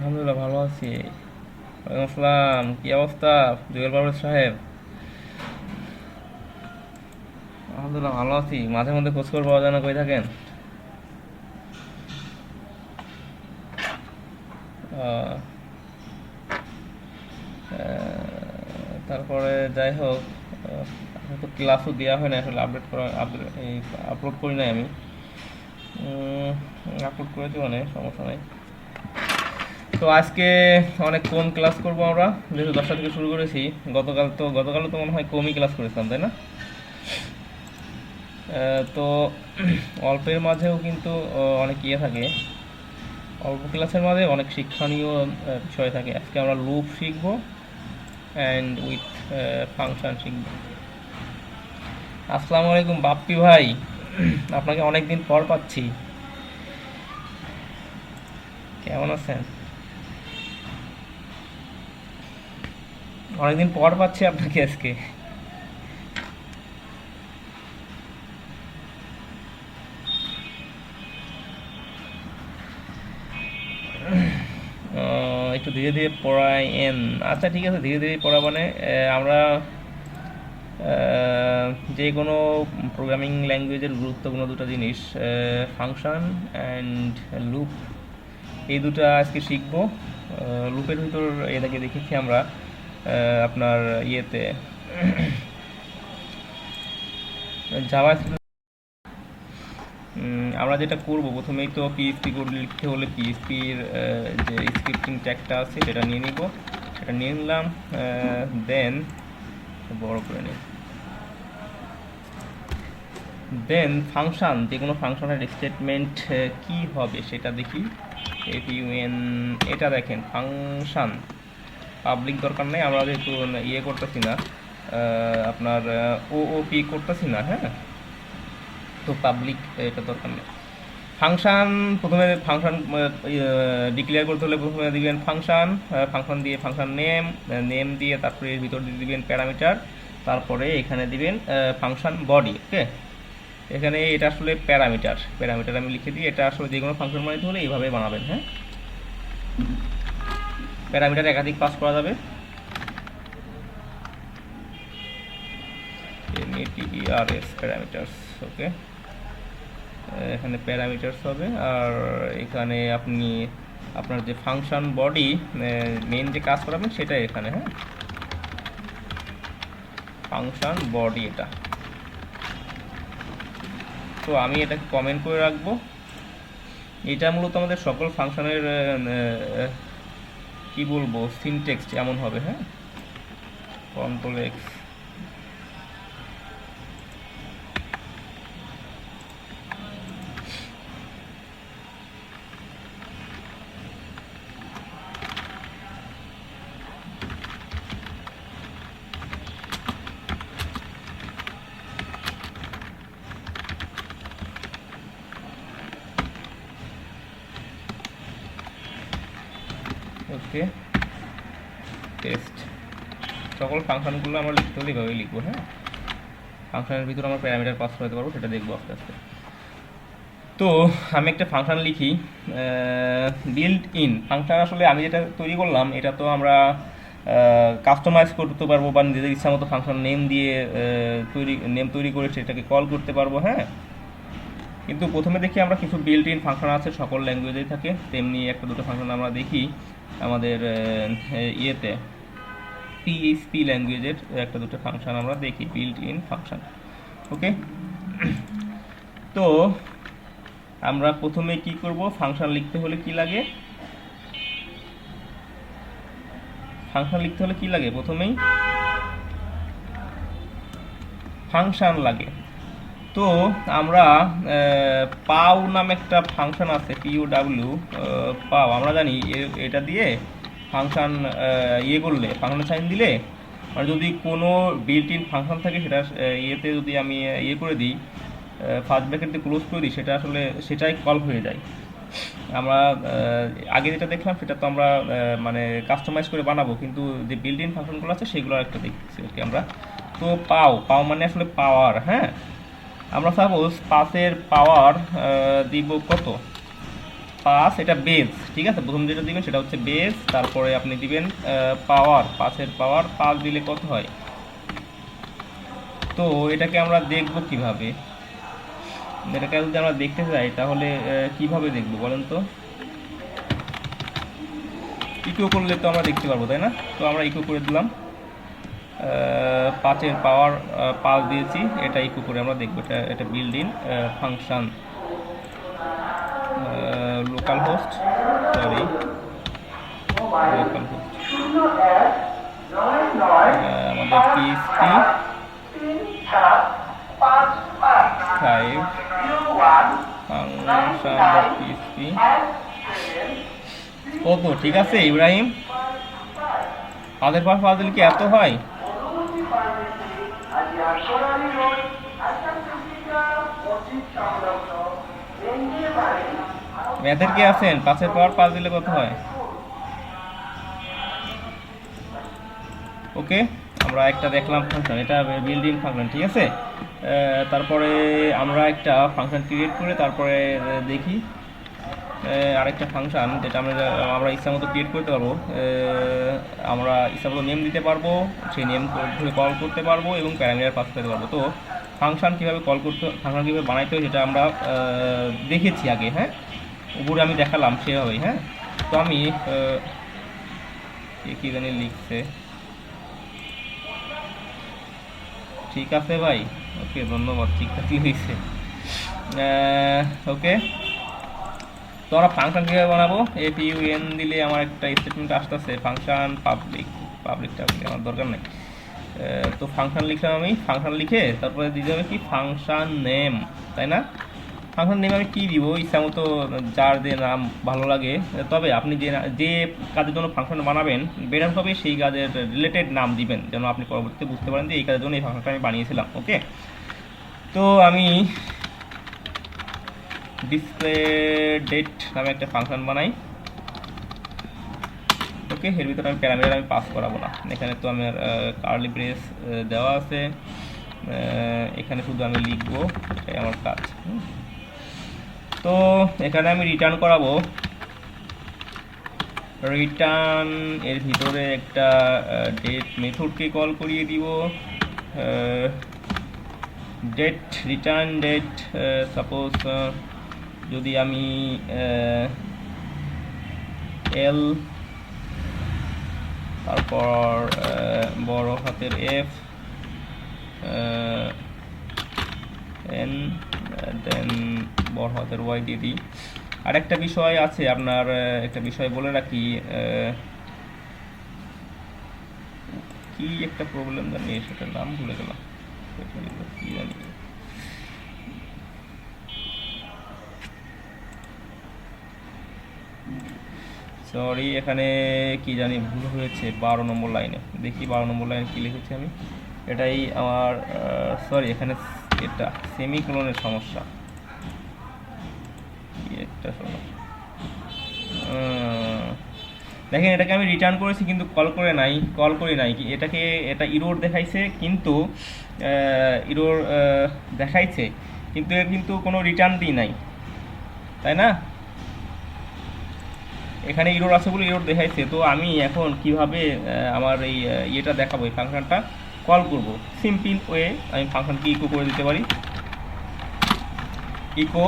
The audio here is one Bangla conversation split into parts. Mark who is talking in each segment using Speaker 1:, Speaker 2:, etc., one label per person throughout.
Speaker 1: আলহামদুলিল্লাহ ভালো আছি। ওয়ালাইকুম আসসালাম, কি অবস্থা জুয়েল পারভেজ সাহেব? আলহামদুলিল্লাহ ভালো আছি। মাঝে মধ্যে খোঁজখবর পাওয়া যায় না, কই থাকেন? আহ, তারপরে যাই হোক, এখন তো ক্লাসও দেওয়া হয় না আসলে, আপলোড করি নাই আমি। আপলোড করে দিব, মানে সমস্যা নাই। তো আজকে অনেক কম ক্লাস করবো আমরা, যেহেতু 10টা থেকে শুরু করেছি। গতকাল তো মনে হয় কমই ক্লাস করেছিলাম, তাই না? তো অল্পের মাঝেও কিন্তু অনেক ইয়ে থাকে, অল্প ক্লাসের মাঝে অনেক শিক্ষণীয় বিষয় থাকে। আজকে আমরা লুপ শিখবো অ্যান্ড উইথ ফাংশন শিখবো। আসসালামু আলাইকুম বাপ্পি ভাই, আপনাকে অনেকদিন পর পাচ্ছি। কেমন আছেন? অনেকদিন পর পাচ্ছি আপনাকে আজকে। একটু ধীরে ধীরে পড়ায়েন। আচ্ছা ঠিক আছে, ধীরে ধীরে পড়া মানে আমরা যে কোনো প্রোগ্রামিং ল্যাঙ্গুয়েজের গুরুত্বপূর্ণ দুটো জিনিস, ফাংশন অ্যান্ড লুপ, এই দুটো আজকে শিখবো। লুপের ভিতর এটাকে দেখেছি আমরা আপনার ইয়েতে জাভা। আমরা যেটা করব, প্রথমেই তো পিএইচপি কোড লিখতে হলে পিএইচপির যে স্ক্রিপ্টিং ট্যাগটা আছে সেটা নিয়ে নিব। সেটা নিয়ে নিলাম, দেন বড় করে নিই। দেন ফাংশন, যে কোনো ফাংশনের স্টেটমেন্ট কি হবে সেটা দেখি। এফ-ইউ-এন, এটা দেখেন ফাংশন পাবলিক দরকার নেই, আমরা যেহেতু ইয়ে করতেছি না, আপনার ওওপি করতেছি না, হ্যাঁ, তো পাবলিক এটা দরকার নেই। ফাংশন, প্রথমে ফাংশন ডিক্লেয়ার করতে হলে প্রথমে দিবেন ফাংশন, ফাংশন দিয়ে ফাংশন নেম, নেম দিয়ে তারপরে এর ভিতর দিয়ে দিবেন প্যারামিটার, তারপরে এখানে দিবেন ফাংশন বডি। ওকে, এখানে এটা আসলে প্যারামিটার, প্যারামিটার আমি লিখে দিই। এটা আসলে যে কোনো ফাংশন বানাইতে হলে এইভাবে বানাবেন, হ্যাঁ। প্যারামিটার একাধিক পাস করা যাবে, এমএটিইআরএস প্যারামিটার্স। ওকে, এখানে প্যারামিটার্স হবে, আর এখানে আপনি আপনার যে ফাংশন বডি মেইন যে কাজ করাবেন সেটা এখানে, হ্যাঁ, ফাংশন বডি এটা। তো আমি এটাকে কমেন্ট করে রাখবো। এটা মূলত আমাদের সকল ফাংশনের কি বলবো, সিনটেক্সট এমন হবে, হ্যাঁ। Control X. Okay, test. সকল ফাংশনগুলো আমরা লিখতে হলে এইভাবে লিখবো, হ্যাঁ। ফাংশনের ভিতরে আমরা প্যারামিটার পাস করতে পারবো, সেটা দেখবো আস্তে আস্তে। তো আমি একটা ফাংশন লিখি, বিল্ড ইন ফাংশন। আসলে আমি যেটা তৈরি করলাম এটা তো আমরা কাস্টমাইজ করতে পারবো, বা নিজেদের ইচ্ছা মতো ফাংশন নেম দিয়ে নেম তৈরি করে সেটাকে কল করতে পারবো, হ্যাঁ। কিন্তু প্রথমে দেখি আমরা কিছু বিল্ট ইন ফাংশন আছে, সকল ল্যাঙ্গুয়েজেই থাকে, তেমনি একটা দুটো ফাংশন আমরা দেখি আমাদের ইয়েতে পিএইচপি ল্যাঙ্গুয়েজের একটা দুটো ফাংশন আমরা দেখি, বিল্ট ইন ফাংশন। ওকে, তো আমরা প্রথমে কি করব, ফাংশন লিখতে হলে কি লাগে, ফাংশন লিখতে হলে কি লাগে, প্রথমেই ফাংশন লাগে। তো আমরা পাও নামে একটা ফাংশন আছে, পিইউ পাও, আমরা জানি এটা দিয়ে ফাংশন ইয়ে করলে, ফাংশন সাইন দিলে, আর যদি কোনো বিল্ট ইন ফাংশন থাকে সেটা ইয়েতে যদি আমি ইয়ে করে দিই, ফার্স্ট ব্র্যাকেট দিয়ে ক্লোজ করে দিই, সেটা আসলে সেটাই কল হয়ে যায়। আমরা আগে যেটা দেখলাম সেটা তো আমরা মানে কাস্টমাইজ করে বানাবো, কিন্তু যে বিল্ট ইন ফাংশনগুলো আছে সেগুলো একটা দেখছি আর কি আমরা। তো পাও, পাও মানে আসলে পাওয়ার, হ্যাঁ। আমরা সাপোজ পাসের পাওয়ার দিব কত, পাস, এটা বেস, ঠিক আছে। প্রথম যেটা দিবেন সেটা হচ্ছে বেস, তারপরে আপনি দিবেন পাওয়ার, 5-এর পাওয়ার 5 দিলে কত হয়। তো এটাকে আমরা দেখব কিভাবে, এটাকে যদি আমরা দেখতে চাই তাহলে কিভাবে দেখব বলেন তো। ইকো করলে তো আমরা দেখতে পারবো, তাই না? তো আমরা ইকো করে দিলাম, 5-এর পাওয়ার 5 দিয়েছি, এটা ইকো করে আমরা দেখবো। এটা build in function, local host, sorry local host, আমাদের পিএসপি 5 ফাংশন ডট পিএসপি কত, ঠিক আছে ইব্রাহিম? 5-এর পাওয়ার 5 দিলে কি এত হয়? ম্যাথের কি আছেন? 5-এর পাওয়ার 5 দিলে কত হয়? ওকে, আমরা একটা দেখলাম ফাংশন, এটা বিল্ডিং ফাংশন, ঠিক আছে। তারপরে আমরা একটা ফাংশন ক্রিয়েট করে তারপরে দেখি আরেকটা ফাংশন যেটা আমরা ইচ্ছা মতো ক্রিয়েট করতে পারবো। আমরা ইচ্ছা মতো নেম দিতে পারবো, সেই নেম ধরে কল করতে পারবো এবং প্যারামিটার পাস করতে পারবো। তো ফাংশন কীভাবে কল করতে, ফাংশন কীভাবে বানাইতে হয় সেটা আমরা দেখেছি আগে, হ্যাঁ, উপরে আমি দেখালাম সেভাবেই। হ্যাঁ, তো আমি কী জানি লিখছে, ঠিক আছে ভাই, ওকে ধন্যবাদ, ঠিকঠাকই হয়েছে। ওকে, তো আমরা ফাংশন কীভাবে বানাবো, FUN দিলে আমার একটা স্টেটমেন্ট আসতেছে, ফাংশন পাবলিকটা আমার দরকার নেই। তো ফাংশন লিখলাম আমি, ফাংশন লিখে তারপরে দিতে হবে কি ফাংশন নেম, তাই না? ফাংশন নেম আমি কী দিব, ইচ্ছা মতো যার যে নাম ভালো লাগে। তবে আপনি যে কাজের জন্য ফাংশন বানাবেন বেরাম হবে সেই কাজের রিলেটেড নাম দিবেন, যেন আপনি পরবর্তীতে বুঝতে পারেন যে এই কাজের জন্য এই ফাংশনটা আমি বানিয়েছিলাম। ওকে, তো আমি ডিসপ্লে ডেট নামে একটা ফাংশন বানাই। ওকে, এর ভিতরে আমি প্যারামিটার আমি পাস করাবো না, এখানে তো আমার কার্লি ব্রেস দেওয়া আছে, এখানে শুধু আমি লিখবো, এটাই আমার কাজ। তো এখানে আমি রিটার্ন করাবো, রিটার্ন এর ভিতরে একটা ডেট মেথডকে কল করিয়ে দিব। ডেট, রিটার্ন ডেট, সাপোজ যদি আমি এল, তারপর বড় হাতের F, N, দেন বড় হাতের Y দিয়ে দিই। আরেকটা বিষয় আছে আপনার, একটা বিষয় বলে রাখি, কি একটা প্রবলেম জানি, সেটার নাম ভুলে গেলাম, কি জানি, সরি, এখানে কি জানি ভুল হয়েছে 12 নম্বর লাইনে। দেখি 12 নম্বর লাইনে কি লিখেছি আমি, এটাই আমার, সরি, এখানে এটা সেমিকোলনের সমস্যা, একটা সমস্যা। দেখেন, এটাকে আমি রিটার্ন করেছি কিন্তু কল করি নাই কি, এটা ইরোর দেখাইছে, কিন্তু ইরোর দেখাইছে কিন্তু এর কিন্তু কোনো রিটার্ন দিই নাই, তাই না? এখানে ইরোর আছে বলে ইরোর দেখাইছে। তো আমি এখন কিভাবে আমার এই ইয়েটা দেখাবো, এই ফাংশনটা কল করব। সিম্পল ওয়ে, আমি ফাংশনকে ইকো করে দিতে পারি, ইকো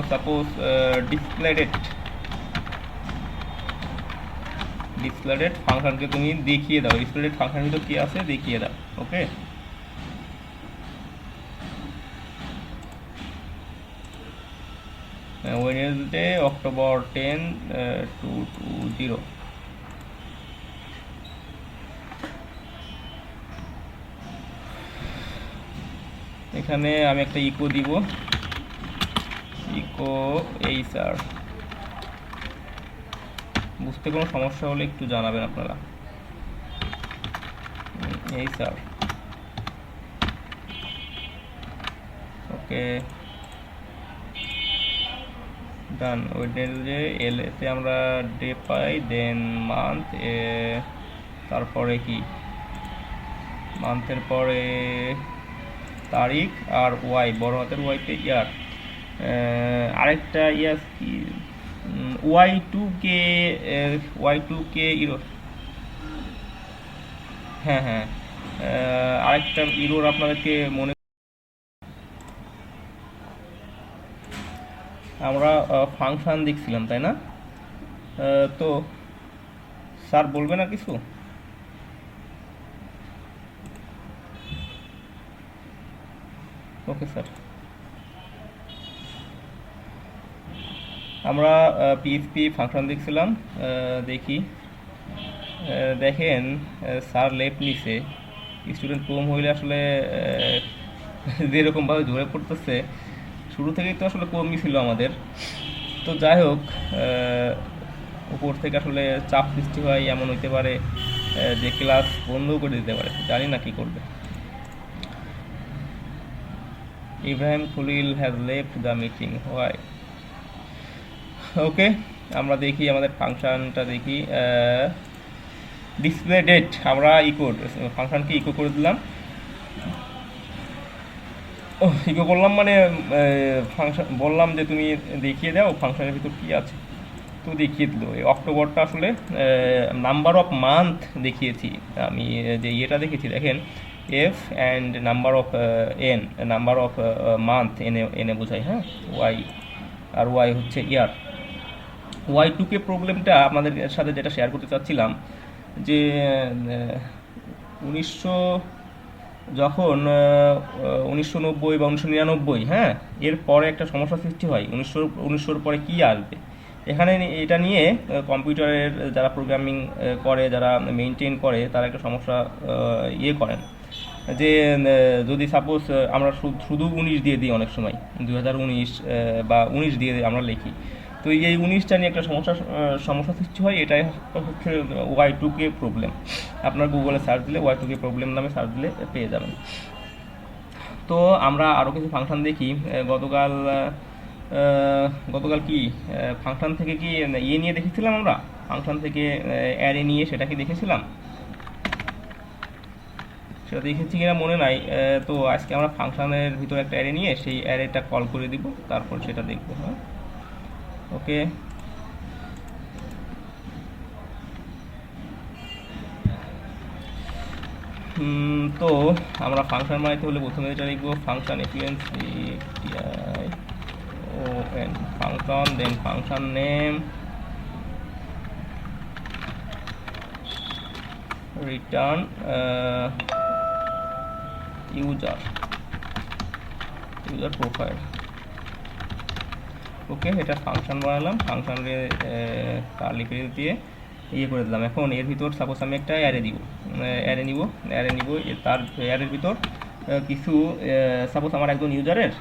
Speaker 1: সাপোজ ডিসপ্লে ডেট ফাংশনকে তুমি দেখিয়ে দাও, ডিসপ্লে ডেট ফাংশনের ভিতর কি আছে দেখিয়ে দাও। ওকে, ওয়েডনেসডে অক্টোবর 10, 220। এখানে আমি একটা ইকো দিব, ইকো এই স্যার। বুঝতে কোনো সমস্যা হলে একটু জানাবেন আপনারা। এই স্যার, ওকে ডান। ওয়েডনেসডে এতে আমরা ডে পাই, দেন মান্থ, তারপরে কি মান্থের পরে তারিখ, আর ওয়াই, বড় হাতের ওয়াইতে ইয়ার। আরেকটা ইয়াস কি y2k y2k ইরোর, হ্যাঁ হ্যাঁ, আরেকটা ইরোর আপনাদেরকে মনে, আমরা ফাংশন দেখছিলাম তাই না? তো স্যার বলবে না কিছু? ওকে স্যার, আমরা পিএইচপি ফাংশন দেখছিলাম। দেখি, দেখেন স্যার লেফট নিচে স্টুডেন্ট কম হইলে আসলে যেরকমভাবে ঝরে পড়তেছে, শুরু থেকেই তো আসলে কমই ছিল আমাদের। তো যাই হোক, উপর থেকে আসলে চাপ সৃষ্টি হয়, এমন হইতে পারে যে ক্লাস বন্ধ করে দিতে পারে, জানি না কি করবে। Ibrahim Khalil has left the meeting, why? Okay, আমরা দেখি আমাদের ফাংশনটা দেখি, ডিসপ্লে ডেট আমরা ইকো ফাংশনকে ইকো করে দিলাম। ইকো করলাম মানে ফাংশন বললাম যে তুমি দেখিয়ে দাও ফাংশনের ভিতর কী আছে, তো দেখিয়ে দিল। এই অক্টোবরটা আসলে নাম্বার অফ মান্থ দেখিয়েছি আমি, যে ইয়েটা দেখেছি দেখেন, F and number of N, number of month এনে এনে বোঝায়, হ্যাঁ, ওয়াই, আর ওয়াই হচ্ছে ইয়ার। y2k প্রবলেমটা আপনাদের সাথে যেটা শেয়ার করতে চাচ্ছিলাম, যে 1900 যখন 1990 বা 1999, হ্যাঁ, এর পরে একটা সমস্যা সৃষ্টি হয়। 1900 পরে কি আসবে, এখানে এটা নিয়ে কম্পিউটারের যারা প্রোগ্রামিং করে, যারা মেনটেন করে, তারা একটা সমস্যা ইয়ে করেন, যে যদি সাপোজ আমরা শুধু 19 দিয়ে দিই, অনেক সময় 2019 বা 19 দিয়ে আমরা লিখি, তো এই 19টা নিয়ে একটা সমস্যা সৃষ্টি হয়। এটাই হচ্ছে y2k প্রবলেম। আপনার গুগলে সার্চ দিলে y2k প্রবলেম নামে সার্চ দিলে পেয়ে যাবেন। তো আমরা আরও কিছু ফাংশন দেখি। গতকাল কি ফাংশন থেকে কি ইয়ে নিয়ে দেখেছিলাম, আমরা ফাংশন থেকে অ্যারে নিয়ে, সেটা কি দেখেছিলাম? সেটা দেখেছি কিনা মনে নাই। তো আজকে আমরা ফাংশনের ভিতরে একটা অ্যারে নিয়ে সেই অ্যারেটা কল করে দিব, তারপর সেটা দেখব। হ্যাঁ, ওকে। তো আমরা ফাংশন বানাইতে হলে প্রথমে এটা লিখবো, ফাংশন এফিএনসি ও এন, function, then function name, return user profile. Okay, এটা ফাংশন বানালাম, ফাংশনে কার্লি ব্রেস দিয়ে ইয়ে করে দিলাম। এখন এর ভিতর সাপোজ আমি একটা অ্যারে নিব, তার অ্যারের ভিতর কিছু সাপোজ আমার একজন ইউজারের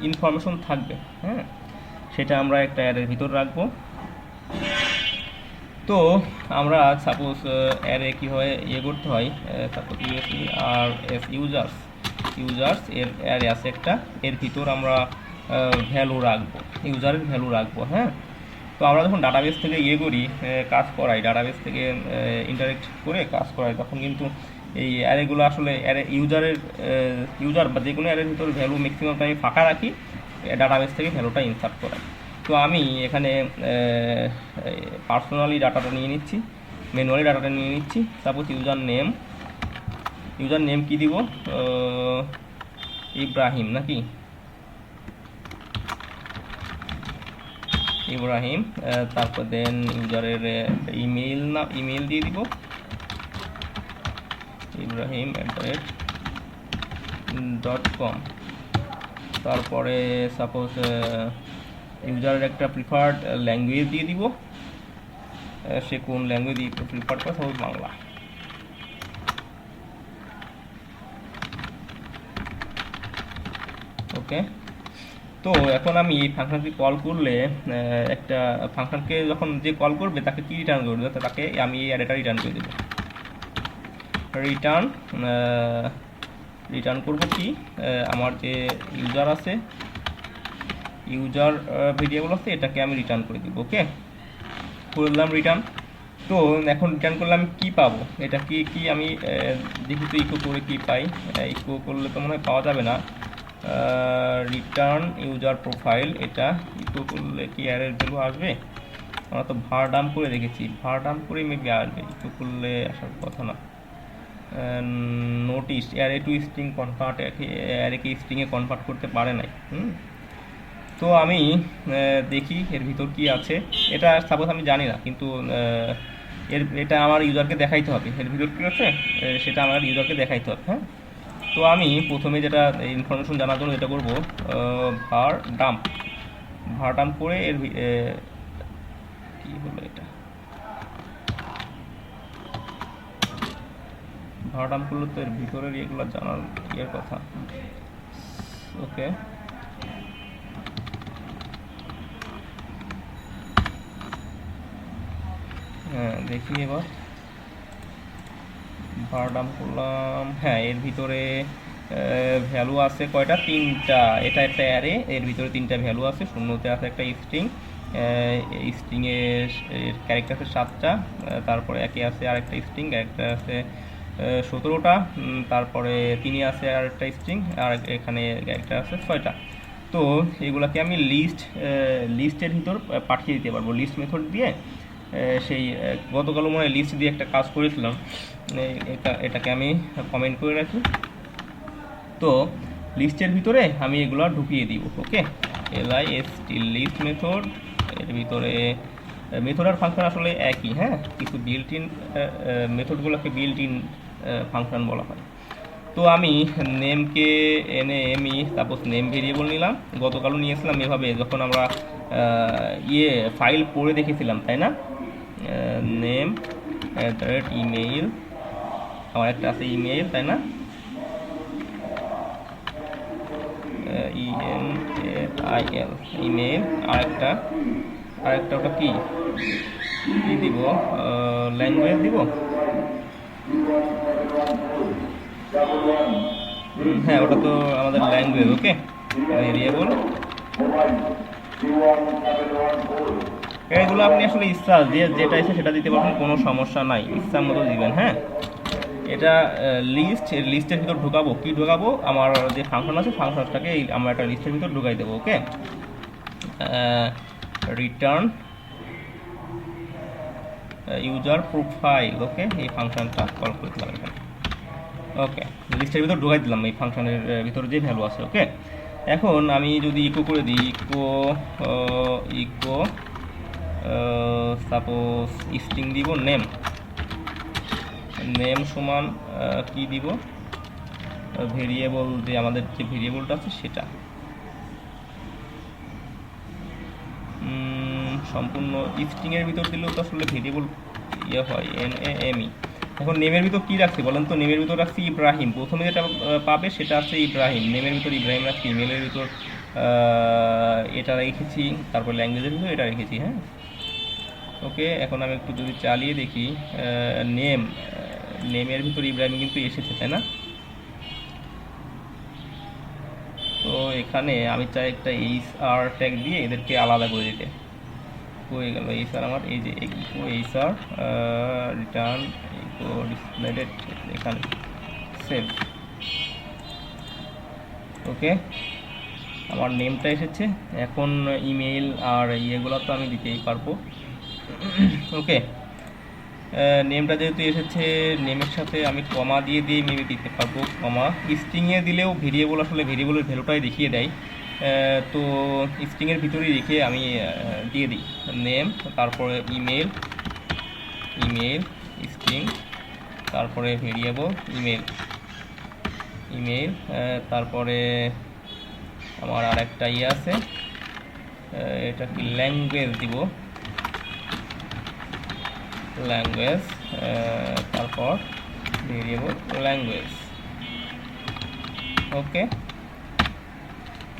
Speaker 1: ইনফরমেশন থাকবে, হ্যাঁ, সেটা আমরা একটা অ্যারের ভিতর রাখবো। তো আমরা সাপোজ অ্যারে কীভাবে ইয়ে করতে হয়, সাপোজ আর এস ইউজার্স এর অ্যারে আছে একটা, এর ভিতর আমরা ভ্যালু রাখবো, ইউজারের ভ্যালু রাখবো, হ্যাঁ। তো আমরা যখন ডাটাবেস থেকে ইয়ে করি, কাজ করাই, ডাটাবেস থেকে ইন্টারেক্ট করে কাজ করাই, তখন কিন্তু এই অ্যারেগুলো আসলে ইউজার বা যে কোনো অ্যারের ভিতর ভ্যালু ম্যাক্সিমাম টাইম ফাঁকা রাখি, ডাটাবেস থেকে ভ্যালুটা ইনসার্ট করাই। তো আমি এখানে পার্সোনালি ডাটাটা নিয়ে নিচ্ছি, ম্যানুয়ালি ডাটাটা নিয়ে নিচ্ছি। সাপোজ ইউজার নেম কি দিব, ইব্রাহিম নাকি, ইব্রাহিম। তারপর দেন ইউজারের ইমেল দিয়ে দিব, ibrahim@.com। তারপরে সাপোজ ইউজারের একটা প্রিফার্ড ল্যাঙ্গুয়েজ দিয়ে দিব, সে কোন ল্যাঙ্গুয়েজ প্রিফার করে, সাপোজ বাংলা। ওকে, তো এখন আমি এই ফাংশনকে কল করলে, একটা ফাংশনকে যখন যে কল করবে তাকে কি রিটার্ন করবে, তাকে আমি এই অ্যারেটা রিটার্ন করে দেবো। রিটার্ন করব কি, আমার যে ইউজার আছে, ইউজার ভেরিয়েবল আছে, এটাকে আমি রিটার্ন করে দিব। ওকে, করে দিলাম রিটার্ন। তো এখন রিটার্ন করলে আমি কী পাবো, এটা কি আমি দেখি তো ইকো করে কি পাই। ইকো করলে তো মনে হয় পাওয়া যাবে না, রিটার্ন ইউজার প্রোফাইল, এটা ইকো করলে কি অ্যারের ভ্যালু আসবে? আমরা তো ভার ডাম্প করে দেখেছি, ভার ডাম্প করে মেবি আসবে, ইকো করলে আসার কথা না। Notice array to string convert, অ্যারেকে স্ট্রিংয়ে কনভার্ট করতে পারে নাই। তো আমি দেখি এর ভিতর কি আছে। এটা সাপোজ আমি জানি না, কিন্তু এটা আমার ইউজারকে দেখাইতে হবে, এর ভিতর কী আছে সেটা আমার ইউজারকে দেখাইতে হবে। হ্যাঁ, তো আমি প্রথমে যেটা ইনফরমেশন জানার জন্য যেটা করবো, ভার ডাম্প করে এর কি হলো, এটা ভার ডাম্প করলে তো এর ভিতরের এগুলো জানার ইয়ের কথা। ওকে, হ্যাঁ দেখি এবার ভার ডাম্প করলাম। হ্যাঁ, এর ভিতরে ভ্যালু আছে কয়টা? 3টা। এটা একটা অ্যারে, এর ভিতরে 3টা ভ্যালু আছে, শূন্যতে আছে একটা স্ট্রিং, স্ট্রিংয়ের ক্যারেক্টার আছে 7টা, তারপরে একে আছে আরেকটা স্ট্রিং, একটা আছে 17টা, তারপরে 3 আছে আরেকটা স্ট্রিং, আর এখানে ক্যারেক্টার আছে 6টা। তো এগুলাকে আমি লিস্টের ভিতর পাঠিয়ে দিতে পারবো লিস্ট মেথড দিয়ে। সেই গতকালও মনে হয় লিস্ট দিয়ে একটা কাজ করেছিলাম, এটাকে আমি কমেন্ট করে রাখি। তো লিস্টের ভিতরে আমি এগুলো ঢুকিয়ে দিব। ওকে, LIST লিস্ট মেথড, এর ভিতরে মেথড আর ফাংশন আসলে একই। হ্যাঁ, কিছু বিল্ট ইন মেথডগুলোকে বিল্ট ইন ফাংশন বলা হয়। তো আমি নেমকে সাপোজ নেম ভেরিয়েবল নিলাম, গতকালও নিয়েছিলাম এভাবে যখন আমরা ফাইল পড়ে দেখেছিলাম, তাই না? নেম ইমেইল, আমার একটা আছে ইমেইল, তাই না? EMAIL ইমেইল, আরেকটা ওটা কি দিব? ল্যাঙ্গুয়েজ দিব। হ্যাঁ, ওটা তো আমাদের ল্যাঙ্গুয়েজ। ওকে, ভেরিয়েবল, এগুলো আপনি আসলে ইচ্ছা যেটা এসে সেটা দিতে পারবেন, কোনো সমস্যা নাই, ইচ্ছার মতো দিবেন। হ্যাঁ, এটা লিস্টের ভিতর ঢুকাবো। কি ঢুকাবো? আমার যে ফাংশন আছে ফাংশনটাকে আমরা একটা লিস্টের ভিতর ঢুকাই দেবো। ওকে, রিটার্ন ইউজার প্রোফাইল। ওকে, এই ফাংশনটা কল করে দিলাম এখানে। ওকে, লিস্টের ভিতর ঢুকাই দিলাম এই ফাংশনের ভিতরে যে ভ্যালু আছে। ওকে, এখন আমি যদি ইকো করে দিই, ইকো সাপোজ স্ট্রিং দিব নেম সমান কি দিব? ভেরিয়েবল, যে আমাদের যে ভেরিয়েবলটা আছে সেটা সম্পূর্ণ স্ট্রিংয়ের ভিতর দিলেও তো আসলে ভেরিয়েবল ইয়ে হয়, NAME। এখন নেমের ভিতর কী রাখছি বলেন তো? নেমের ভিতর রাখছি ইব্রাহিম, প্রথমে যেটা পাবে সেটা আছে ইব্রাহিম, নেমের ভিতর ইব্রাহিম রাখছি, ইমেলের ভিতর এটা রেখেছি, তারপর ল্যাঙ্গুয়েজের ভিতর এটা রেখেছি। হ্যাঁ, ওকে, এখন আমি একটু যদি চালিয়ে দেখি, নেমের ভিতর ইব্রাহিম কিন্তু এসেছে, তাই না? তো এখানে আমি চাই একটা HR ট্যাগ দিয়ে এদেরকে আলাদা করে দিতে। হয়ে গেল HR আমার, এই যে echo HR return echo displayed, এখানে সেভ। ওকে, আমার নেমটা এসেছে। এখন ইমেইল আর ইয়েগুলো তো আমি দিতেই পারবো। ওকে, নেমটা যেহেতু এসেছে, নেমের সাথে আমি কমা দিয়ে মেবি দিতে পারবো। কমা স্ট্রিংয়ে দিলেও ভেরিয়েবল আসলে ভেরিয়েবলের ভ্যালুটাই দেখিয়ে দেয়, তো স্ট্রিংয়ের ভিতরেই রেখে আমি দিয়ে দিই নেম, তারপরে ইমেল স্ট্রিং, তারপরে ভেরিয়েবল ইমেল, তারপরে আমার আর একটা ইয়ে আছে, এটা কি ল্যাঙ্গুয়েজ দিব, ল্যাঙ্গুয়েজ, তারপর ভেরিয়েবল ল্যাঙ্গুয়েজ। ওকে,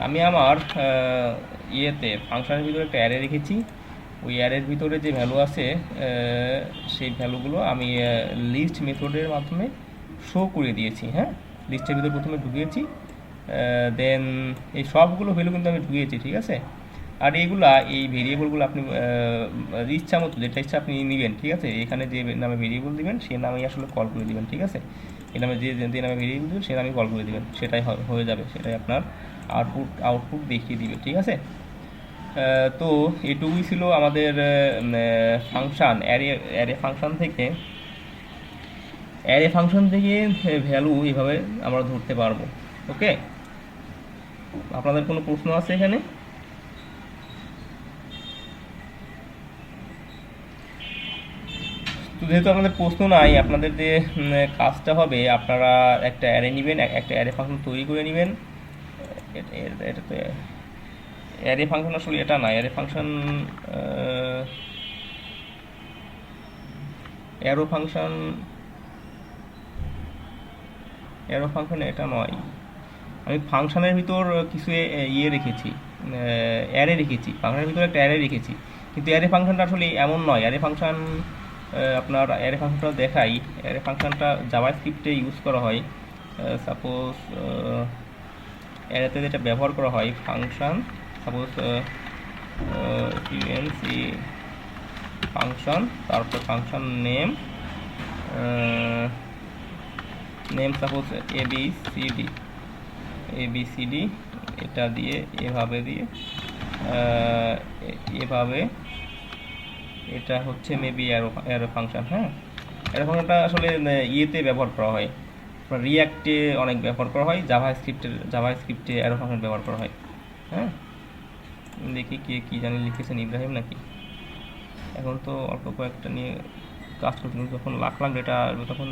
Speaker 1: আমি আমার ইয়েতে ফাংশনের ভিতরে একটা অ্যারে রেখেছি, ওই অ্যারের ভিতরে যে ভ্যালু আছে সেই ভ্যালুগুলো আমি লিস্ট মেথডের মাধ্যমে শো করে দিয়েছি। হ্যাঁ, লিস্টের ভিতরে প্রথমে ঢুকিয়েছি, দেন এই সবগুলো ভ্যালু কিন্তু আমি ঢুকিয়েছি, ঠিক আছে? আর এইগুলা এই ভেরিয়েবলগুলো আপনি ইচ্ছা মতো যেটা ইচ্ছা আপনি নেবেন, ঠিক আছে? এখানে যে নামে ভেরিয়েবল দিবেন সে নামেই আসলে কল করে দিবেন, ঠিক আছে? এই নামে যে নামে ভেরিয়েবল দেবেন সে নামে কল করে দিবেন, সেটাই হয়ে যাবে, সেটাই আপনার আউটপুট দেখিয়ে দিবে। ঠিক আছে, তো এটুকুই ছিল আমাদের ফাংশান অ্যারে ফাংশন থেকে ভ্যালু এইভাবে আমরা ধরতে পারবো। ওকে, আপনাদের কোনো প্রশ্ন আছে এখানে? তো যেহেতু আপনাদের প্রশ্ন নাই, আপনাদের যে কাজটা হবে, আপনারা একটা অ্যারে নেবেন, একটা অ্যারে ফাংশন তৈরি করে নেবেন। এটা তো অ্যারে ফাংশন, আসলে এটা না অ্যারে ফাংশন, অ্যারো ফাংশন এটা নয়। আমি ফাংশনের ভিতর কিছু ইয়ে রেখেছি, অ্যারে রেখেছি, ফাংশনের ভিতর একটা অ্যারে রেখেছি, কিন্তু অ্যারে ফাংশনটা আসলে এমন নয়। অ্যারে ফাংশন আপনার অ্যারে ফাংশনটা দেখাই। অ্যারে ফাংশনটা জাভাস্ক্রিপ্টে ইউজ করা হয়। সাপোজ অ্যারেতে যেটা ব্যবহার করা হয় ফাংশন, সাপোজ ইউএনসি ফাংশন, তারপর ফাংশন নেম সাপোজ এবিসিডি, এটা দিয়ে এভাবে এটা হচ্ছে মেবি অ্যারো ফাংশন। হ্যাঁ, অ্যারো ফাংশনটা আসলে ইয়েতে ব্যবহার করা হয়, রিয়াক্টে অনেক ব্যবহার করা হয়, জাভাস্ক্রিপ্টে অ্যারো ফাংশন ব্যবহার করা হয়। হ্যাঁ, দেখি কে কী জানি লিখেছেন, ইব্রাহিম নাকি? এখন তো অল্প কয়েকটা নিয়ে কাজ করছি, কিন্তু যখন লাখ ডেটা আসবে তখন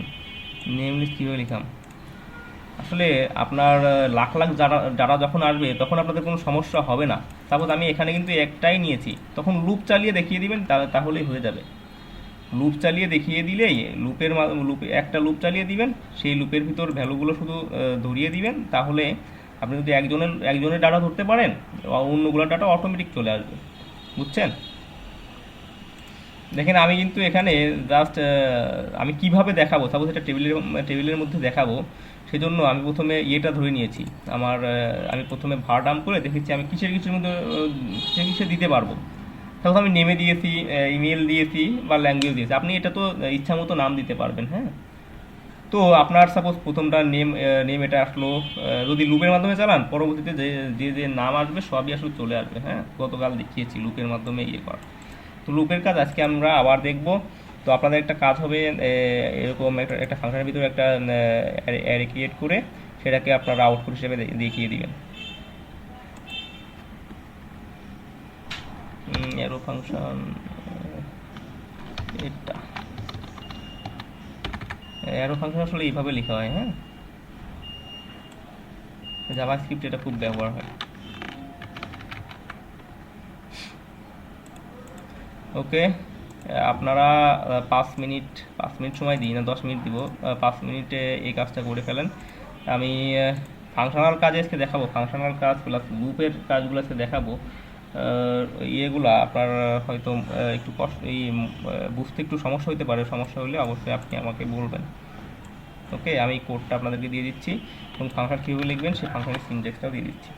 Speaker 1: নেম লিস্ট কীভাবে লিখাম? আসলে আপনার লাখ যারা যখন আসবে তখন আপনাদের কোনো সমস্যা হবে না। সাপোজ আমি এখানে কিন্তু একটাই নিয়েছি, তখন লুপ চালিয়ে দেখিয়ে দিবেন, তাহলেই হয়ে যাবে। লুপ চালিয়ে দেখিয়ে দিলেই একটা লুপ চালিয়ে দিবেন, সেই লুপের ভিতর ভ্যালুগুলো শুধু ধরিয়ে দিবেন, তাহলে আপনি যদি একজনের ডাটা ধরতে পারেন, অন্যগুলোর ডাটা অটোমেটিক চলে আসবে। বুঝছেন? দেখেন আমি কিন্তু এখানে জাস্ট আমি কিভাবে দেখাবো, সাপোজ এটা টেবিলের মধ্যে দেখাবো, সেজন্য আমি প্রথমে ইয়েটা ধরে নিয়েছি। আমি প্রথমে ভার ডাম্প করে দেখেছি আমি কিসের মধ্যে কিসে দিতে পারবো। তারপর আমি নেমে দিয়েছি, ইমেল দিয়েছি বা ল্যাঙ্গুয়েজ দিয়েছি। আপনি এটা তো ইচ্ছা মতো নাম দিতে পারবেন। হ্যাঁ, তো আপনার সাপোজ প্রথমটা নেম এটা আসলো, যদি লুপের মাধ্যমে চালান, পরবর্তীতে যে নাম আসবে সবই আসলে চলে আসবে। হ্যাঁ, গতকাল দেখিয়েছি লুপের মাধ্যমে ইয়ে করা। তো লুপের কাজ আজকে আমরা আবার দেখব। তো আপনাদের একটা কাজ হবে, এরকম একটা ফাংশনের ভিতরে একটা অ্যারে ক্রিয়েট করে সেটাকে আপনারা আউটপুট হিসেবে দেখিয়ে দিবেন। অ্যারো ফাংশন এটা অ্যারো ফাংশন আসলে এইভাবে লেখা হয়। হ্যাঁ, জাভাস্ক্রিপ্ট এটা খুব ব্যবহার হয়। ওকে, আপনারা 5 মিনিট সময় দিই না, 10 মিনিট দিব, 5 মিনিটে এই কাজটা করে ফেলেন। আমি ফাংশনাল কাজ আজকে দেখাবো, ফাংশনাল কাজ প্লাস লুপের কাজগুলো আজকে দেখাবো। ইয়েগুলা আপনার হয়তো একটু বুঝতে একটু সমস্যা হতে পারে। সমস্যা হলে অবশ্যই আপনি আমাকে বলবেন। ওকে, আমি কোডটা আপনাদেরকে দিয়ে দিচ্ছি এবং ফাংশন কীভাবে লিখবেন সেই ফাংশনের সিনট্যাক্সটাও দিয়ে দিচ্ছি।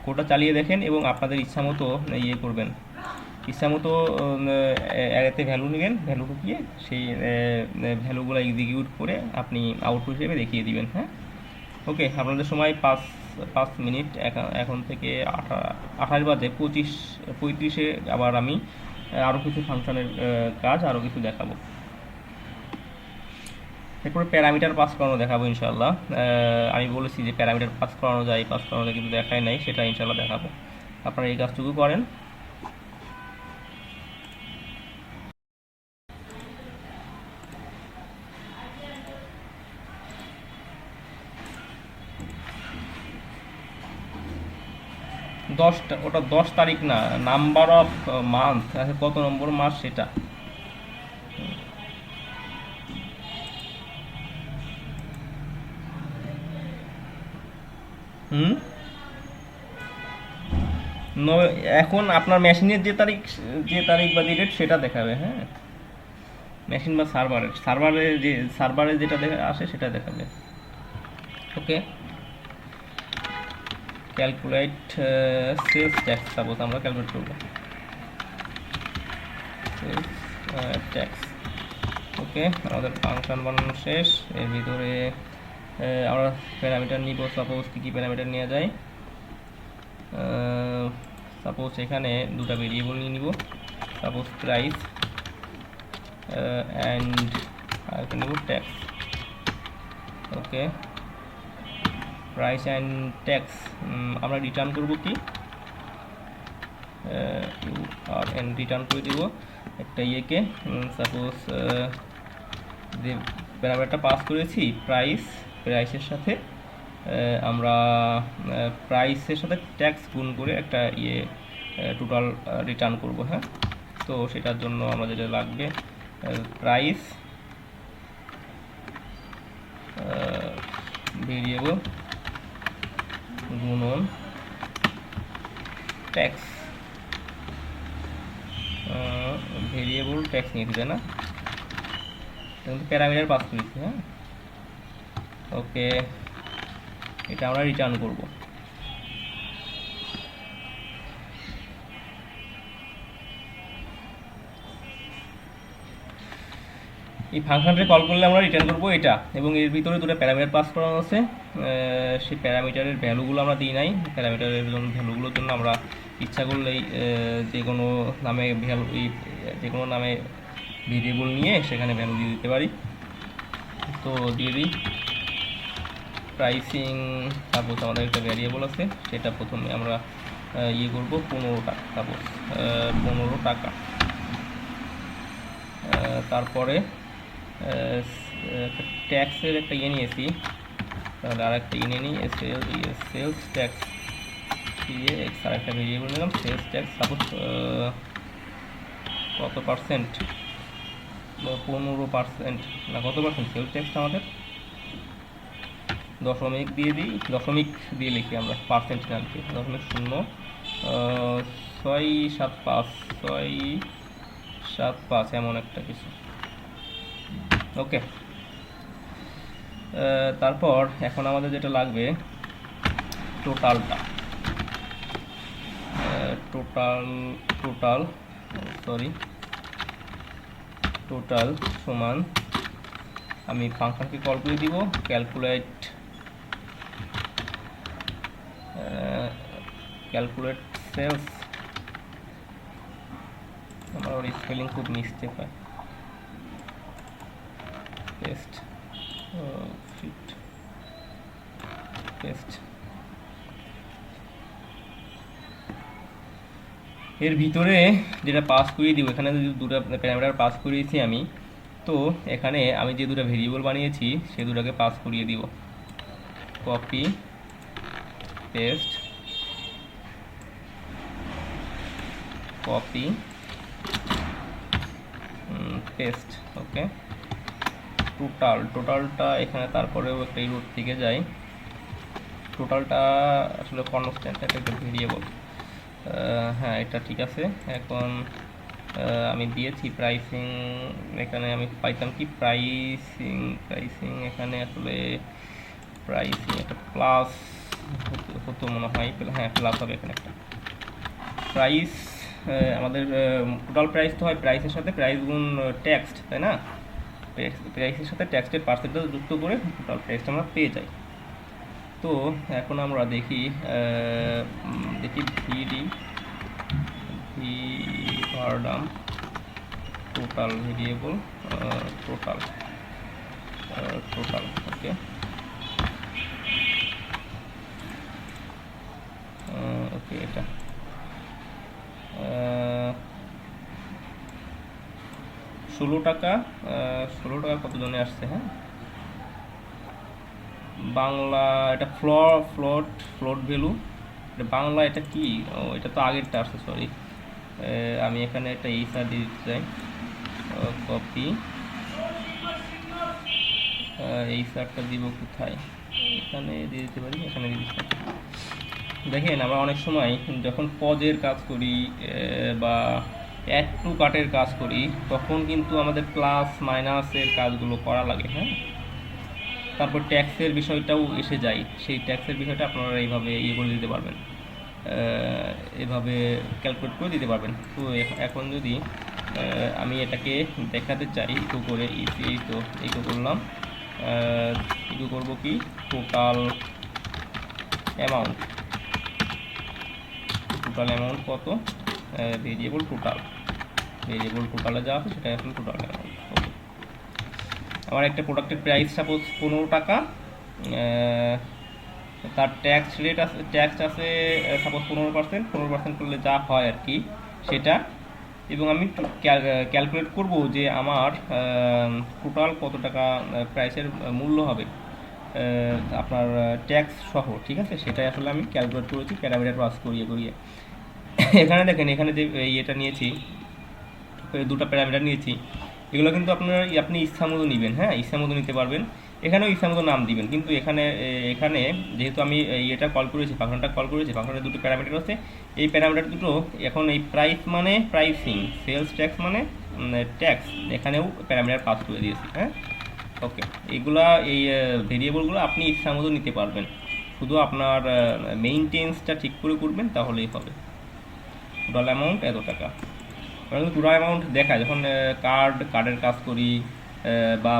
Speaker 1: কোডটা চালিয়ে দেখেন এবং আপনাদের ইচ্ছা মতো ইয়ে করবেন, ইচ্ছা মতো অ্যারেতে ভ্যালু নেবেন, ভ্যালু ঢুকিয়ে সেই ভ্যালুগুলো এক্সিকিউট করে আপনি আউটপুট হিসেবে দেখিয়ে দিবেন। হ্যাঁ, ওকে, আপনাদের সময় 5 মিনিট। এখন থেকে 28 বাজে 35 আবার আমি আরও কিছু ফাংশনের কাজ আরও কিছু দেখাবো। এরপরে প্যারামিটার পাস করানো দেখাবো ইনশাল্লাহ। আমি বলেছি যে প্যারামিটার পাস করানো যায়, কিন্তু দেখাই নাই, সেটা ইনশাল্লাহ দেখাবো। আপনারা এই কাজটুকু করেন। ওটা 10 তারিখ না, নাম্বার অফ মান্থ আছে, কত নম্বর মাস সেটা। হুম, এখন আপনার মেশিনের যে তারিখ বা যে ডেট সেটা দেখাবে। হ্যাঁ, মেশিন বা সার্ভারে যেটা আসে সেটা দেখাবে। ওকে, ক্যালকুলেট সেলস ট্যাক্স, সাপোজ আমরা ক্যালকুলেট করবো সেলস ট্যাক্স। ওকে, আমাদের ফাংশন বানানো শেষ। এর ভিতরে আমরা প্যারামিটার নিব, সাপোজ কী প্যারামিটার নেওয়া যায়। সাপোজ এখানে দুটা ভেরিয়েবল নিয়ে নিব, সাপোজ প্রাইস অ্যান্ড আরেকটা নেব tax. Okay, price and tax আমরা রিটার্ন করব কি URN রিটার্ন করে দেব একটা ইয়েকে, সাপোজ যে প্যারামিটারটা পাস করেছি প্রাইসের সাথে আমরা প্রাইসের সাথে ট্যাক্স গুণ করে একটা ইয়ে টোটাল রিটার্ন করব। হ্যাঁ, তো সেটার জন্য আমরা যেটা লাগবে প্রাইস ভেরিয়েবল গুণন ট্যাক্স, ভেরিয়েবল ট্যাক্স নিয়েছি তাই না, কিন্তু প্যারামিটার পাস করেছি। হ্যাঁ, ওকে, এটা আমরা রিটার্ন করব। এই ফাংশনটা কল করলে আমরা রিটার্ন করব এটা, এবং এর ভিতরে দুটো প্যারামিটার পাস করানো আছে। সেই প্যারামিটারের ভ্যালুগুলো আমরা দিই নাই, প্যারামিটারের ভ্যালুগুলোর জন্য আমরা ইচ্ছা করলেই যে কোনো নামে ভ্যালু যে কোনো নামে ভেরিয়েবল নিয়ে সেখানে ভ্যালু দিয়ে দিতে পারি। তো দিয়ে দিই প্রাইসিং, সাপোজ আমাদের একটা ভ্যারিয়েবল আছে, সেটা প্রথমে আমরা ইয়ে করবো 15 টাকা, সাপোজ 15 টাকা। তারপরে ট্যাক্সের একটা ইয়ে নিয়েছি, তাহলে আর একটা ইয়ে নিই সেলস ট্যাক্স দিয়ে আর একটা ভেরিয়েবল নিলাম সেলস ট্যাক্স, সাপোজ কত পার্সেন্ট, 15% না কত পার্সেন্ট সেলস ট্যাক্সটা আমাদের, দশমিক দিয়ে দিই, দশমিক দিয়ে লিখি আমরা, পার্সেন্ট না লিখি, 0.675 এমন একটা কিছু। ওকে, তারপর এখন আমাদের যেটা লাগবে টোটালটা, টোটাল সমান, আমি ফাংশনকে কল করে দিব ক্যালকুলেট সেলস, আমার ওর স্পেলিং খুব মিস্টেক হয়, পেস্ট এর ভিতরে যেটা পাস করিয়ে দিব, এখানে যদি দুটো প্যারামিটার পাস করিয়েছি আমি, তো এখানে আমি যে দুটো ভেরিয়েবল বানিয়েছি সে দুটোকে পাস করিয়ে দিব, কপি পেস্ট ওকে, টোটালটা এখানে তারপরেও একটা রুট থেকে যায়, টোটালটা আসলে কনস্ট্যান্ট একটা ভেরিয়েবল। হ্যাঁ, এটা ঠিক আছে। এখন আমি দিয়েছি প্রাইসিং, এখানে আমি পাইতাম কি প্রাইসিং এখানে আসলে প্রাইসিং একটা প্লাস হতো মনে হয়, হ্যাঁ প্লাস হবে এখানে একটা প্রাইস, আমাদের টোটাল প্রাইস তো হয় প্রাইসের সাথে প্রাইস গুণ ট্যাক্স, তাই না, প্রাইসের সাথে ট্যাক্সের পার্সেন্টেজ যুক্ত করে টোটাল প্রাইসটা আমরা পেয়ে যাই। তো এখন আমরা দেখি ভার্ডাম টোটাল ভেরিয়েবল টোটাল ওকে, এটা 16 টাকা, 16 টাকা কত জনে আসছে। হ্যাঁ, বাংলা এটা ফ্লোট ভ্যালু, এটা বাংলা, এটা কি, ও এটা তো আগেরটা আসছে, সরি, আমি এখানে একটা এইচআর দিয়ে দিতে চাই, কপি এইচআরটা দিব কোথায়, এখানে দিয়ে দিতে পারি, এখানে দিয়ে দিতে পারি। দেখেন আমরা অনেক সময় যখন পজের কাজ করি বা অ্যাড টু কাটের কাজ করি, তখন কিন্তু আমাদের প্লাস মাইনাসের কাজগুলো করা লাগে। হ্যাঁ, তারপর ট্যাক্সের বিষয়টাও এসে যায়, সেই ট্যাক্সের বিষয়টা আপনারা এইভাবে ইয়ে করে দিতে পারবেন, এভাবে ক্যালকুলেট করে দিতে পারবেন। তো এখন যদি আমি এটাকে দেখাতে চাই ইকো করে, তো ইকো করলাম শুধু করবো কি টোটাল অ্যামাউন্ট কত, ভেরিয়েবল টোটালে যা আছে সেটা আসলে টোটাল অ্যামাউন্ট। ওকে, আমার একটা প্রোডাক্টের প্রাইস সাপোজ 15 টাকা, তার ট্যাক্স আছে সাপোজ 15% করলে যা হয় আর কি সেটা, এবং আমি ক্যালকুলেট করব যে আমার টোটাল কত টাকা প্রাইসের মূল্য হবে আপনার ট্যাক্স সহ, ঠিক আছে, সেটাই আসলে আমি ক্যালকুলেট করেছি প্যারামিটার পাস করিয়ে এখানে দেখেন, এখানে যে ইয়েটা নিয়েছি, দুটো প্যারামিটার নিয়েছি, এগুলো কিন্তু আপনি ইচ্ছা মতো নেবেন, হ্যাঁ, ইচ্ছা মতো নিতে পারবেন, এখানেও ইচ্ছা মতো নাম দিবেন, কিন্তু এখানে যেহেতু আমি এটা ফাংশনের দুটো প্যারামিটার আছে, এই প্যারামিটার দুটো এখন এই প্রাইস মানে প্রাইসিং, সেলস ট্যাক্স মানে ট্যাক্স, এখানেও প্যারামিটার পাস করে দিয়েছি, হ্যাঁ। ওকে, এই ভেরিয়েবলগুলো আপনি ইচ্ছা মতো নিতে পারবেন, শুধু আপনার মেইনটেন্সটা ঠিক করে করবেন তাহলেই হবে। টোটাল অ্যামাউন্ট এত টাকা, টোটাল অ্যামাউন্ট দেখায় যখন কার্ডের কাজ করি, বা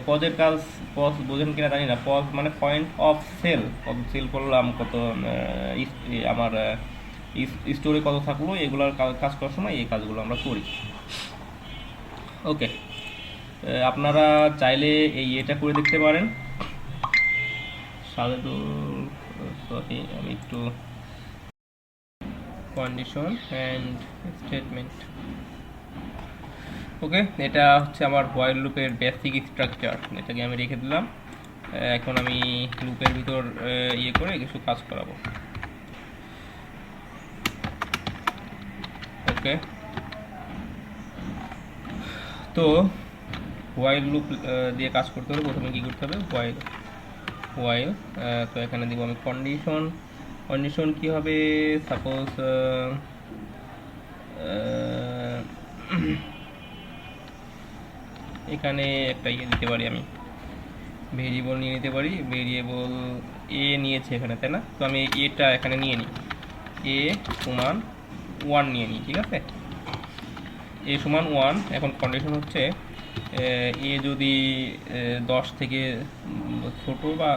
Speaker 1: পজের কাজ, পজ বোঝেন কিনা জানি না, পজ মানে পয়েন্ট অফ সেল, কত সেল করলাম, কত আমার স্টোরে কত থাকলো, এগুলোর কাজ করার সময় এই কাজগুলো আমরা করি। ওকে, আপনারা চাইলে এটা করে দেখতে পারেন। সরি, আমি একটু কন্ডিশন অ্যান্ড স্টেটমেন্ট। ওকে, এটা হচ্ছে আমার হোয়াইল লুপের বেসিক স্ট্রাকচার, এটাকে আমি রেখে দিলাম। এখন আমি লুপের ভিতর করে কিছু কাজ করাবো। ওকে, তো হোয়াইল লুপ দিয়ে কাজ করতে হলে প্রথমে কী করতে হবে, হোয়াইল, তো এখানে দিব আমি কন্ডিশন কি হবে, সাপোজ এখানে একটা দিতে পারি, আমি ভেরিয়েবল নিয়ে নিতে পারি, ভেরিয়েবল নিয়েছে এখানে, তাই না, তো আমি এটা এখানে নিয়ে নিই, সমান 1 নিয়ে নিই, ঠিক আছে, সমান 1। এখন কন্ডিশন হচ্ছে যদি 10 থেকে ছোট বা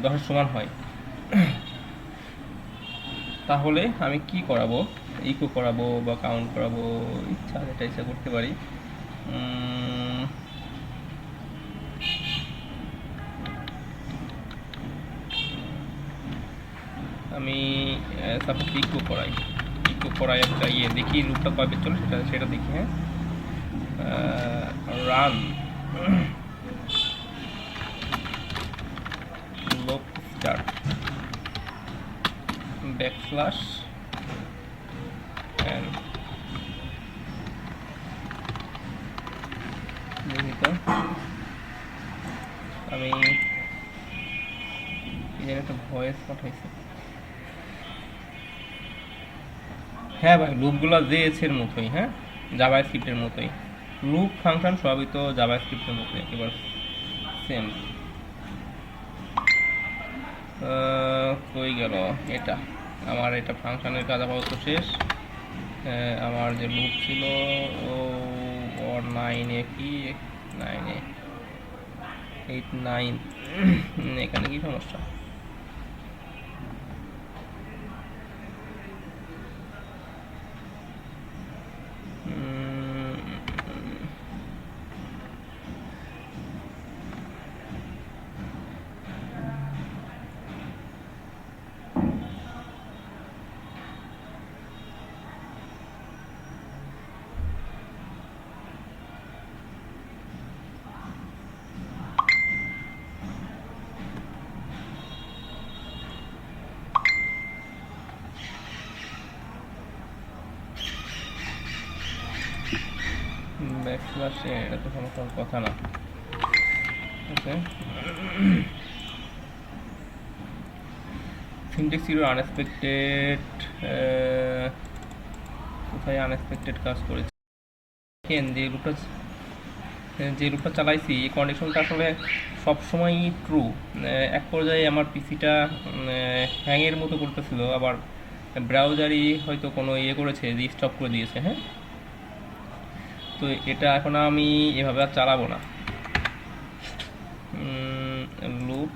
Speaker 1: 10-এর সমান হয়, তাহলে আমি কি করাবো, ইকো করাবো বা কাউন্ট করাবো, ইচ্ছা করতে পারি। আমি সাপোজ ইকো করাই একটা দেখি লুপটা কবে চলে সেটা দেখি, হ্যাঁ, রান লুপ স্টার্ট ব্যাকস্ল্যাশ দেখি তো, আমি একটা ভয়েস পাঠাইছি। হ্যাঁ ভাই, লুপগুলো জেএসের মতোই, হ্যাঁ, জাভাস্ক্রিপ্টের মতোই, লুপ ফাংশন সবই তো জাভাস্ক্রিপ্টের মতোই একেবারে সেম। কই গেল এটা, আমার এটা ফাংশনের কাজ আপাতত শেষ। আমার যে লুপ ছিল ও 9 কি 9 8 9, এখানে কি সমস্যা, ব্যাকস্ল্যাশে এটা তো সমস্যার কথা না। ওকে, সিনট্যাক্স এরর আনএক্সপেক্টেড, কোথায় আনএক্সপেক্টেড কাজ করেছি, যে লুপটা চালাইছি এই কন্ডিশনটা আসলে সবসময়ই ট্রু। এক পর্যায়ে আমার পিসিটা হ্যাংয়ের মতো করতেছিল, আবার ব্রাউজারই হয়তো কোনো করেছে যে স্টপ করে দিয়েছে, হ্যাঁ, তো এটা এখন আমি এভাবে আর চালাবো না। লুপ,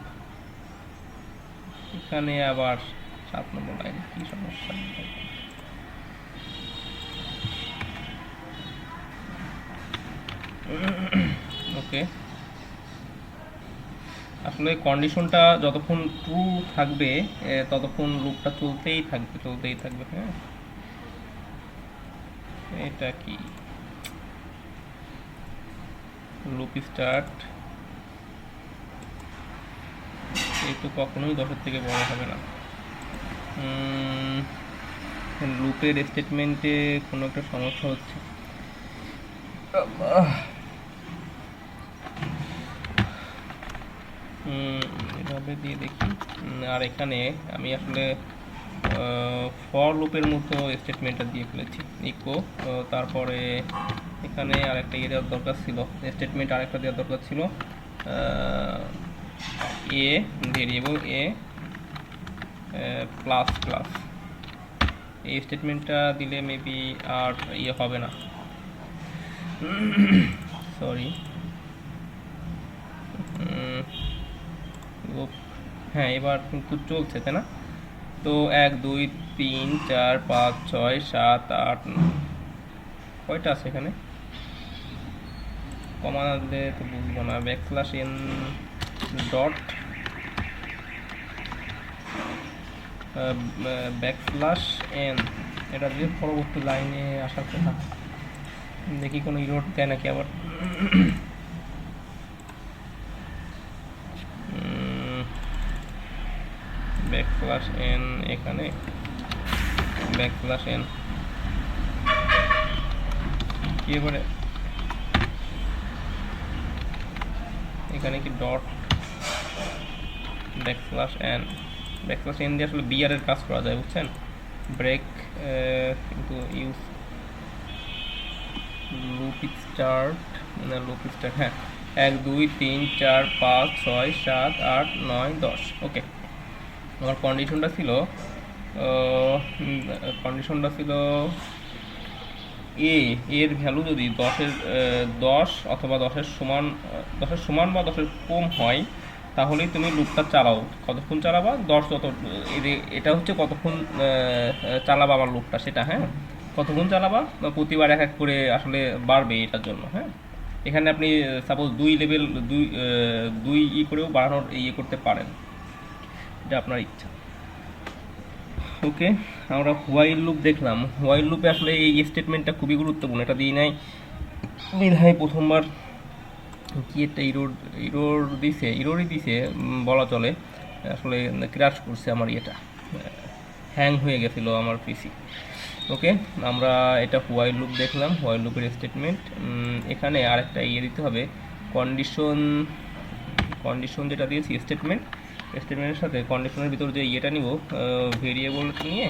Speaker 1: এখানে আবার 7 নম্বর লাইন, কি সমস্যা? ওকে, আসলে কন্ডিশনটা যতক্ষণ ট্রু থাকবে ততক্ষণ লুপটা চলতেই থাকবে। হ্যাঁ, এটা কি লুপ স্টার্ট, এই তো কখনোই 10-এর থেকে বড় হবে না। লুপের স্টেটমেন্টে কোনো একটা সমস্যা হচ্ছে। এভাবে দিয়ে দেখি। আর এখানে আমি আসলে ফর লুপের মতো স্টেটমেন্টটা দিয়ে ফেলেছি, ইকো, তারপরে এখানে আরেকটা ইয়ে দেওয়ার দরকার ছিল, স্টেটমেন্ট আরেকটা দেওয়ার দরকার ছিল, এ ভেরিয়েবল এ প্লাস প্লাস। এই স্টেটমেন্টটা দিলে মেবি আর ইয়ে হবে না, সরি। হ্যাঁ, এবার কিন্তু চলছে, তাই না? তো 1 2 3 4 5 6 7 8 কয়টা আছে এখানে? কমা না দিলে তো বুঝবো না। Backslash N dot backslash N, এটা দিয়ে পরবর্তী লাইনে আসার কথা। দেখি কোনো ইরোড দেয় নাকি আবার। ব্যাকস্ল্যাশ এন, এখানে ব্যাকস্ল্যাশ এন কি এবারে এখানে কি ডট ব্যাকস্ল্যাশ এন দিয়ে আসলে বিআর এর কাজ করা যায়, বুঝছেন? ব্রেক কিন্তু ইউজ লুপ স্টার্ট, হ্যাঁ, 1 2 3 4 5 6 7 8 9 10। ওকে, আমার কন্ডিশনটা ছিল এর ভ্যালু যদি 10 অথবা 10-এর সমান বা 10-এর কম হয়, তাহলেই তুমি লুপটা চালাও। কতক্ষণ চালাবা? 10 যত, এটা হচ্ছে কতক্ষণ চালাবা আমার লুপটা, সেটা। হ্যাঁ, কতক্ষণ চালাবা, প্রতিবার এক এক করে আসলে বাড়বে এটার জন্য। হ্যাঁ, এখানে আপনি সাপোজ 2 লেভেল 2 করেও বাড়ানোর ইয়ে করতে পারেন, এটা আপনার ইচ্ছা। ওকে, আমরা হোয়াইল লুপ দেখলাম। হোয়াইল লুপে আসলে এই স্টেটমেন্টটা খুবই গুরুত্বপূর্ণ, এটা দিয়ে নাই বিধায় প্রথমবার কি একটা ইরোরই দিছে বলা চলে। আসলে ক্র্যাশ করছে আমার ইয়েটা, হ্যাং হয়ে গেছিলো আমার পিসি। ওকে, আমরা এটা হোয়াইল লুপ দেখলাম, হোয়াইল লুপের স্টেটমেন্ট। এখানে আরেকটা ইয়ে দিতে হবে, কন্ডিশন যেটা দিয়েছি স্টেটমেন্টের সাথে কন্ডিশনের ভিতর যে ইয়েটা নিব, ভেরিয়েবলটা নিয়ে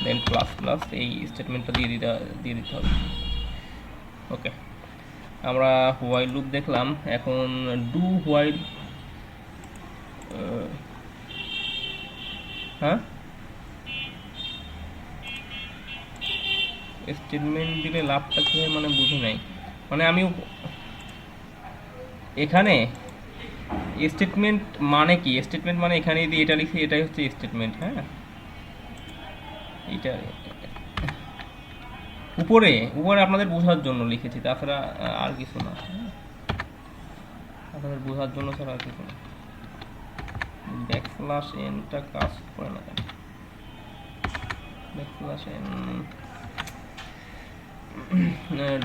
Speaker 1: দেন প্লাস প্লাস এই স্টেটমেন্টটা দিয়ে দিতে হবে। ওকে, আমরা হোয়াইল লুপ দেখলাম। এখন ডু হোয়াইল, হ্যাঁ, স্টেটমেন্ট দিলে লাভটা কি হয় মানে বুঝি নাই। মানে আমি এখানে স্টেটমেন্ট মানে কি, স্টেটমেন্ট মানে এখানে যদি এটা লিখি এটাই হচ্ছে স্টেটমেন্ট। হ্যাঁ, এটা উপরে আপনাদের বোঝার জন্য লিখেছি, তাছাড়া আর কিছু না। আপনাদের বোঝার জন্য ছাড়া আর কিছু না। ব্যাকস্ল্যাশ এনটা কাজ করে না কেন? ব্যাকস্ল্যাশ এন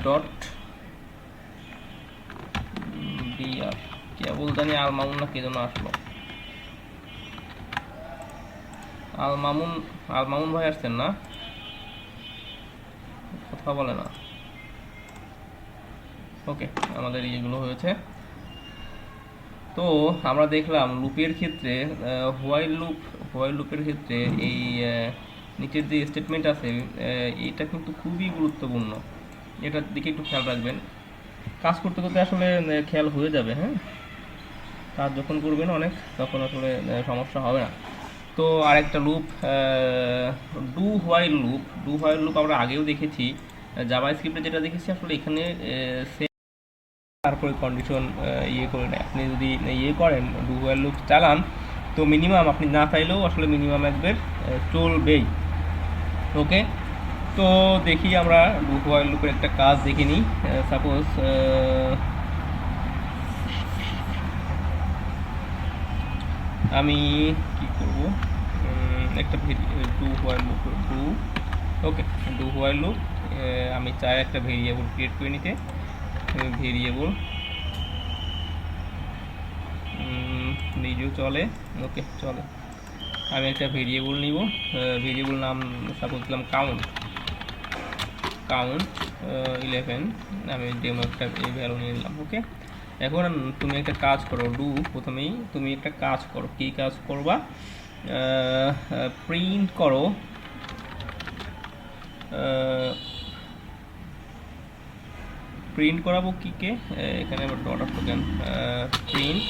Speaker 1: ডট বিআর, কেবল জানি আল মামুন না কে যেন আসলো। আল মামুন ভাই আসছেন না? কথা বলে না। ওকে, আমাদের এইগুলো হয়েছে। তো আমরা দেখলাম লুপের ক্ষেত্রে, হোয়াইল লুপের ক্ষেত্রে এই নিচের যে স্টেটমেন্ট আছে এটা কিন্তু খুবই গুরুত্বপূর্ণ, এটার দিকে একটু খেয়াল রাখবেন। কাজ করতে করতে আসলে খেয়াল হয়ে যাবে। হ্যাঁ, কাজ যখন করবেন অনেক, তখন আসলে সমস্যা হবে না। তো আরেকটা লুপ, ডু হোয়াইল লুপ আমরা আগেও দেখেছি, জাভা স্ক্রিপ্টে যেটা দেখেছি আসলে এখানে তারপরে কন্ডিশন ইয়ে করে নেয়। আপনি যদি ইয়ে করেন ডু হোয়াইল লুপ চালান তো মিনিমাম আপনি না চাইলেও আসলে মিনিমাম একবার চলবেই। ওকে, তো দেখি আমরা ডু হোয়াইল লুপের একটা কাজ দেখে নিই। সাপোজ আমি কি করব, একটা do while loop okay do while loop আমি চাই একটা ভেরিয়েবল ক্রিয়েট করে নিতে। ভেরিয়েবল নিজেও চলে, ওকে চলে। আমি একটা ভেরিয়েবল নিব, ভেরিয়েবল নাম সাপোজ দিলাম কাউন্ট 11। আমি ডেমো একটা ভ্যালু নিয়ে নিলাম। ওকে, এখন তুমি একটা কাজ করো, প্রথমেই তুমি একটা কাজ করো। কি কাজ করবা, প্রিন্ট করো প্রিন্ট করাবো কিকে, এখানে আবার dollar token print,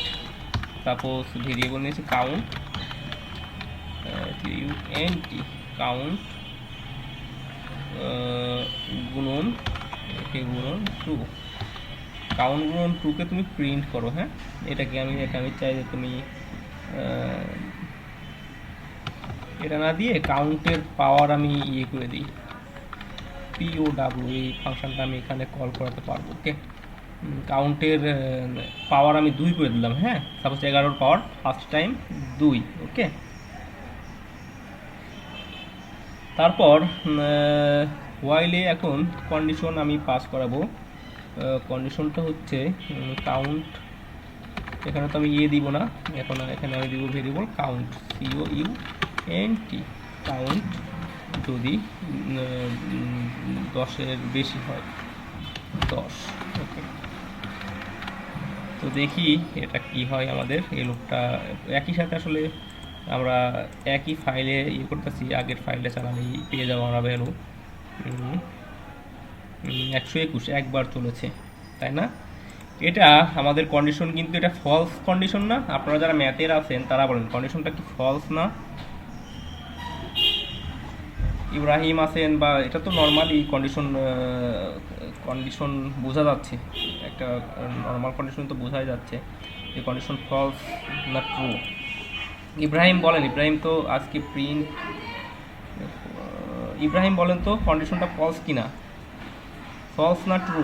Speaker 1: suppose variable নিয়েছি কাউন্ট কাউন্ট গুণন 2, কাউন্ট গুণন 2কে তুমি প্রিন্ট করো। হ্যাঁ, এটাকে আমি চাই যে তুমি এটা না দিয়ে কাউন্টের পাওয়ার আমি ইয়ে করে দিই, POW, এই ফাংশনটা আমি এখানে কল করাতে পারবো। ওকে, কাউন্টের পাওয়ার আমি 2 করে দিলাম। হ্যাঁ, সাপোজ 11 পাওয়ার ফার্স্ট টাইম 2। ওকে, তারপর হোয়াইলে এখন কন্ডিশন আমি পাস করাবো। কন্ডিশনটা হচ্ছে কাউন্ট, এখানে তো আমি ইয়ে দিব না, এখানে আমি দিব ভেরিয়েবল কাউন্ট, COUNT, কাউন্ট যদি 10-এর বেশি হয় 10। ওকে, তো দেখি এটা কি হয় আমাদের এই লুপটা। একই সাথে আসলে আমরা একই ফাইলে ইয়ে করতেছি, আগের ফাইলটা চালালেই পেয়ে যাবো আমরা ভ্যালু। 121 একবার চলেছে, তাই না? এটা আমাদের কন্ডিশন, কিন্তু এটা ফলস কন্ডিশন না? আপনারা যারা ম্যাথের আছেন তারা বলেন কন্ডিশনটা কি ফলস না? ইব্রাহিম আছেন, বা এটা তো নর্মালি কন্ডিশন বোঝা যাচ্ছে, একটা নর্মাল কন্ডিশন তো বোঝাই যাচ্ছে যে কন্ডিশন ফলস না ট্রু। ইব্রাহিম বলেন, ইব্রাহিম তো আজকে প্রিন্ট, ইব্রাহিম বলেন তো কন্ডিশনটা ফলস কিনা, ফলস না ট্রু?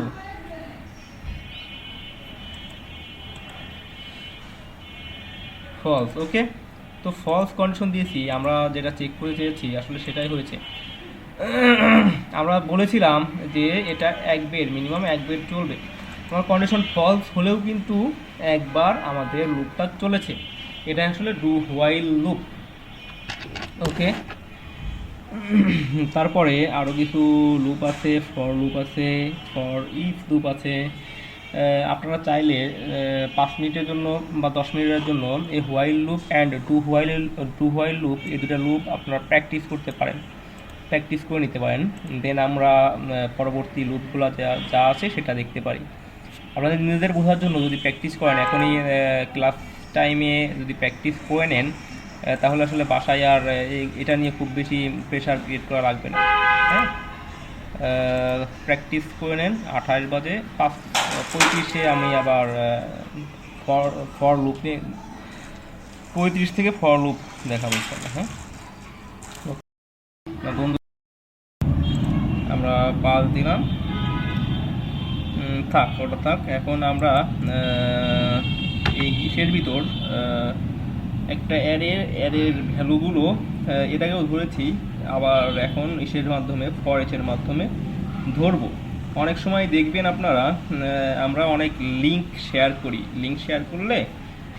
Speaker 1: ফলস। ওকে, তো ফলস কন্ডিশন দিয়েছি, আমরা যেটা চেক করে চেয়েছি আসলে সেটাই হয়েছে। আমরা বলেছিলাম যে এটা মিনিমাম এক বের চলবে। আমার কন্ডিশন ফলস হলেও কিন্তু একবার আমাদের লুপটা চলেছে। এটা আসলে ডু হোয়াইল লুপ। ওকে, তারপরে আরও কিছু লুপ আছে, ফর লুপ আছে, ফর ইফ লুপ আছে। আপনারা চাইলে 5 মিনিটের জন্য বা 10 মিনিটের জন্য এই while loop and do while loop, এই দুটো লুপ আপনারা প্র্যাকটিস করতে পারেন, প্র্যাকটিস করে নিতে পারেন। দেন আমরা পরবর্তী লুপগুলো যা আছে সেটা দেখতে পারি। আপনাদের নিজেদের বোঝার জন্য যদি প্র্যাকটিস করেন, এখনই ক্লাস টাইমে যদি প্র্যাকটিস করে নেন, তাহলে আসলে বাসায় আর এটা নিয়ে খুব বেশি প্রেশার ক্রিয়েট করা লাগবে না। হ্যাঁ, প্র্যাকটিস করে নেন। 28 বাজে 35-এ আমি আবার ফর লুপ নিয়ে 35 থেকে ফর লুপ দেখাবো ইনশাআল্লাহ। হ্যাঁ বন্ধু, আমরা 5 দিলাম, থাক ওটা থাক। এখন আমরা এই ইসের ভিতর একটা অ্যারের ভ্যালুগুলো এটাকেও ধরেছি, আবার এখন ইসের মাধ্যমে ফরেচের মাধ্যমে ধরবো। অনেক সময় দেখবেন আপনারা আমরা অনেক লিঙ্ক শেয়ার করি, লিঙ্ক শেয়ার করলে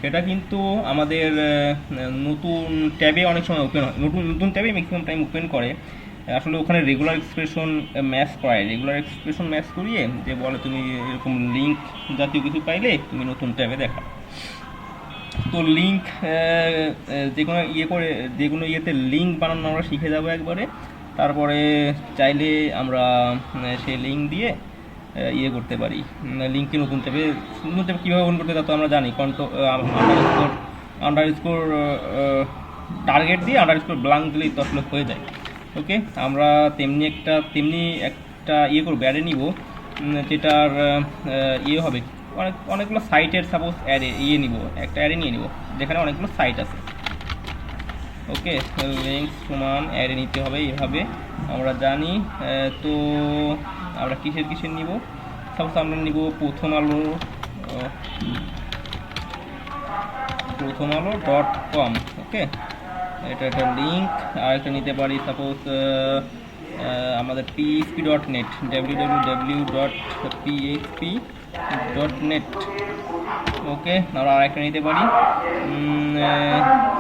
Speaker 1: সেটা কিন্তু আমাদের নতুন ট্যাবে অনেক সময় ওপেন হয়, নতুন ট্যাবে ম্যাক্সিমাম টাইম ওপেন করে। আসলে ওখানে রেগুলার এক্সপ্রেশন ম্যাচ করায়, রেগুলার এক্সপ্রেশন ম্যাচ করিয়ে যে বলে তুমি এরকম লিঙ্ক জাতীয় কিছু পাইলে তুমি নতুন ট্যাবে দেখা। তো লিঙ্ক যে কোনো ইয়েতে লিঙ্ক বানানো আমরা শিখে যাবো একবারে। তারপরে চাইলে আমরা সেই লিঙ্ক দিয়ে ইয়ে করতে পারি, লিঙ্কে নতুন ট্যাবে কীভাবে ওপেন করতে তা তো আমরা জানি, আন্ডারস্কোর টার্গেট দিয়ে আন্ডারস্কোর ব্লাঙ্ক দিলেই তো আসলে হয়ে যায়। ওকে, আমরা তেমনি একটা ইয়ে করবো, অ্যারে নিব, যেটার ইয়ে হবে অনেকগুলো সাইটের সাপোজ অ্যারে নিব, একটা অ্যারে নিয়ে নিব যেখানে অনেকগুলো সাইট আছে। ওকে, লিঙ্ক সমান অ্যারে নিতে হবে এভাবে আমরা জানি। তো আমরা কিসের নিব, সাপোজ আমরা নিব প্রথম আলো .com। ওকে, এটা একটা লিঙ্ক। আর একটা নিতে পারি সাপোজ আমাদের php.net, www.php.net। ওকে, আমরা আরেকটা নিতে পারি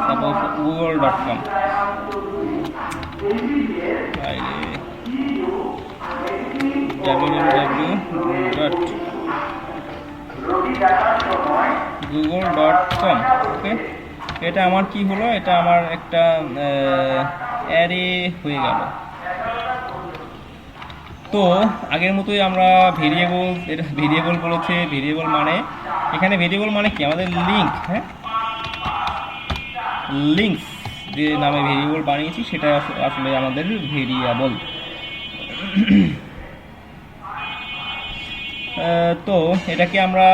Speaker 1: সাপোজ google.com। www.google.com। ওকে, এটা আমার কি হলো, এটা আমার একটা অ্যারে হয়ে গেল। তো আগের মতোই আমরা ভেরিয়েবল, এটা ভেরিয়েবল বলেছে, ভেরিয়েবল মানে এখানে ভেরিয়েবল মানে কি আমাদের লিঙ্ক, হ্যাঁ লিঙ্কস যে নামে ভেরিয়েবল বানিয়েছি সেটা আসলে আমাদের ভেরিয়েবল। তো এটাকে আমরা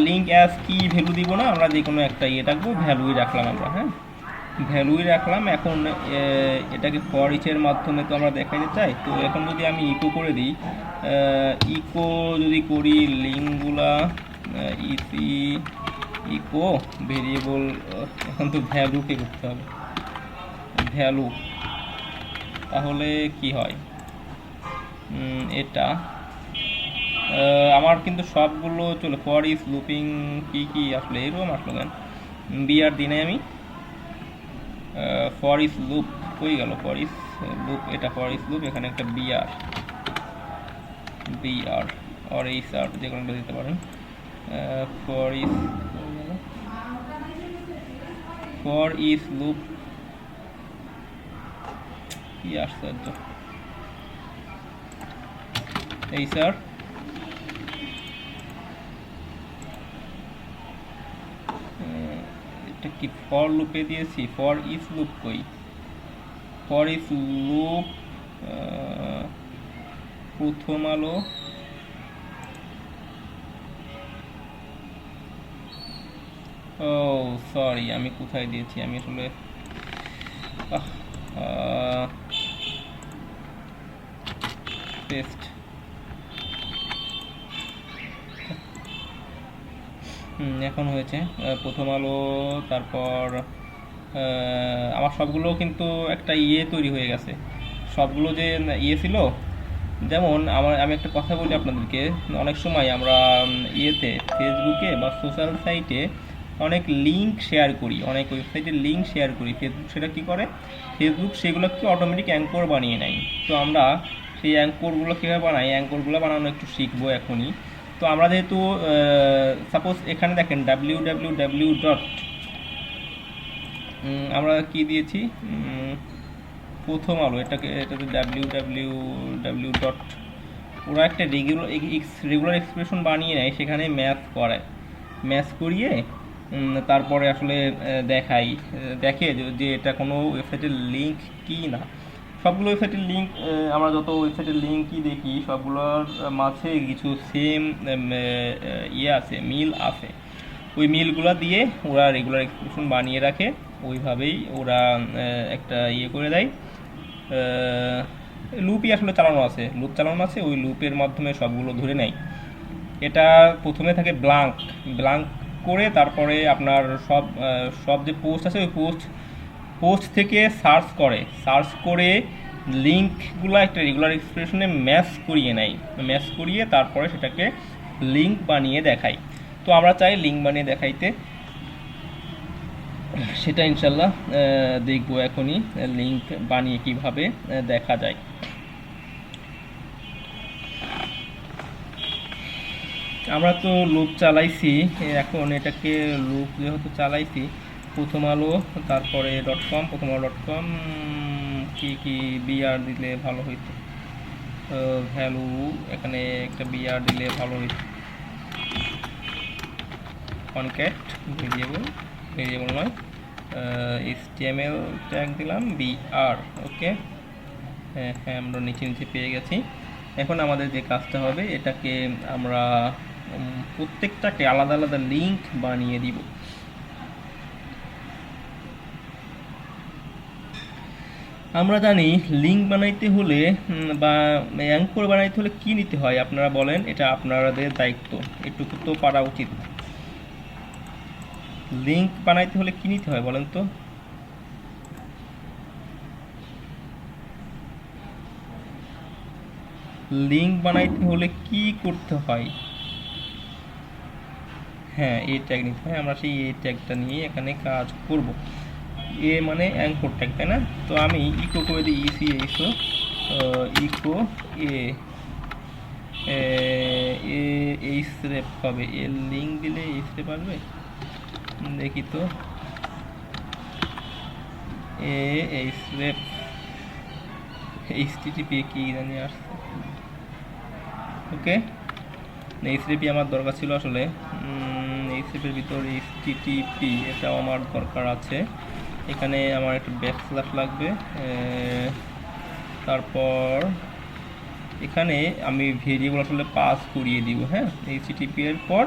Speaker 1: লিঙ্ক অ্যাজ কি ভ্যালু দিব না, আমরা যে কোনো একটা রাখবো, ভ্যালুই রাখলাম আমরা, হ্যাঁ ভ্যালুই রাখলাম। এখন এটাকে ফর ইচের মাধ্যমে তো আমরা দেখাতে চাই। তো এখন যদি আমি ইকো করে দিই, ইকো যদি করি লিঙ্কগুলা ইসি ইকো ভেরিয়েবল, এখন তো ভ্যালুকে করতে হবে ভ্যালু, তাহলে কি হয় এটা আমার কিন্তু সবগুলো চলে। ফর ইজ লুপিং কি আসলে এরকম আসলো কেন, বিআর দিনে আমি ফর ইজ লুপ কই গেল, ফর ইজ লুপ, এটা ফর ইজ লুপ, এখানে একটা বিআর অর এইচ আর যে কোনো দিতে পারেন। ফর ইজ লুপ কি আশ্চর্য, এই স্যার এটা কি ফর লুপে দিয়েছি, ফর ইজ লুপ কই, ফর ইজ লুপ প্রথম আলো ও সরি আমি কোথায় দিয়েছি, আমি আসলে পেস্ট এখন হয়েছে প্রথম আলো। তারপর আমার সবগুলো কিন্তু একটা তৈরি হয়ে গেছে, সবগুলো যে ছিল। যেমন আমি একটা কথা বলি আপনাদেরকে, অনেক সময় আমরা ফেসবুকে বা সোশ্যাল সাইটে অনেক লিঙ্ক শেয়ার করি, অনেক ওয়েবসাইটের লিঙ্ক শেয়ার করি। ফেসবুক সেটা কি করে, ফেসবুক সেগুলোকে অটোমেটিক অ্যাঙ্কর বানিয়ে নেয়। তো আমরা সেই অ্যাঙ্করগুলো কীভাবে বানাই, অ্যাঙ্করগুলো বানানো একটু শিখবো এখনই। তো আমরা যেহেতু সাপোজ এখানে দেখেন www. আমরা কি দিয়েছি প্রথম আলো, এটাতে www. ওরা একটা রেগুলার এক্সপ্রেশন বানিয়ে নেয়, সেখানে ম্যাথ করিয়ে তারপরে আসলে দেখে যে এটা কোনো ওয়েবসাইটের লিঙ্ক কি না। সবগুলো ওয়েবসাইটের লিঙ্ক, আমরা যত ওয়েবসাইটের লিঙ্কই দেখি সবগুলোর মাঝে কিছু সেম আছে, মিল আছে। ওই মিলগুলো দিয়ে ওরা রেগুলার এক্সপ্রেশন বানিয়ে রাখে, ওইভাবেই ওরা একটা করে দেয়। লুপই আসলে লুপ চালানো আছে, ওই লুপের মাধ্যমে সবগুলো ধরে নেয়। এটা প্রথমে থাকে ব্লাঙ্ক করে, তারপরে আপনার সব যে পোস্ট আছে ওই পোস্ট থেকে সার্চ করে লিঙ্কগুলো একটা রেগুলার এক্সপ্রেশনে ম্যাচ করিয়ে তারপরে সেটাকে লিঙ্ক বানিয়ে দেখায়। তো আমরা চাই লিঙ্ক বানিয়ে দেখাইতে, সেটা ইনশাল্লাহ দেখবো এখনই, লিঙ্ক বানিয়ে কিভাবে দেখা যায়। আমরা তো লুপ চালাইছি, এখন এটাকে লুপ যেহেতু চালাইছি, প্রথম আলো তারপরে .com, প্রথম আলো .com কি বিআর দিলে ভালো হইতো, ভ্যালু এখানে একটা বিআর দিলে ভালো হইতো, কনক্যাট ভেরিয়েবল নয়, HTML ট্যাগ দিলাম বিআর। ওকে, হ্যাঁ আমরা নিচে পেয়ে গেছি। এখন আমাদের যে কাজটা হবে, এটাকে আমরা প্রত্যেকটাকে আলাদা আলাদা লিঙ্ক বানিয়ে দিব। আমরা জানি লিঙ্ক বানাইতে হলে বা অ্যাঙ্কর বানাইতে হলে কি নিতে হয় আপনারা বলেন, এটা আপনাদের দায়িত্ব, এটুকু তো পারা উচিত। লিঙ্ক বানাইতে হলে কি নিতে হয় বলেন তো? লিঙ্ক বানাইতে হলে কি করতে হয়? হ্যাঁ, এ ট্যাগ নিতে হয়। আমরা সেই এ ট্যাগটা নিয়ে এখানে কাজ করব। এ মানে অ্যাঙ্কর ট্যাগ, তাই না? তো আমি ইকো করে দিই ইসিএইচও ইকো এ এইচ রেপ হবে। এর লিঙ্ক দিলে এইচ রেপ আসবে, দেখি তো। এইচ রেপ এইচটিটিপি কি জানি আসছে। ওকে, এইচ রেপই আমার দরকার ছিল আসলে। এইচ রেপের ভিতর এইচটিটিপি এটাও আমার দরকার আছে। এখানে আমার একটা ব্যাকস্ল্যাশ লাগবে। তারপর এখানে আমি ভেরিয়েবল আসলে পাস করিয়ে দিব। হ্যাঁ, এইচটিটিপি এর পর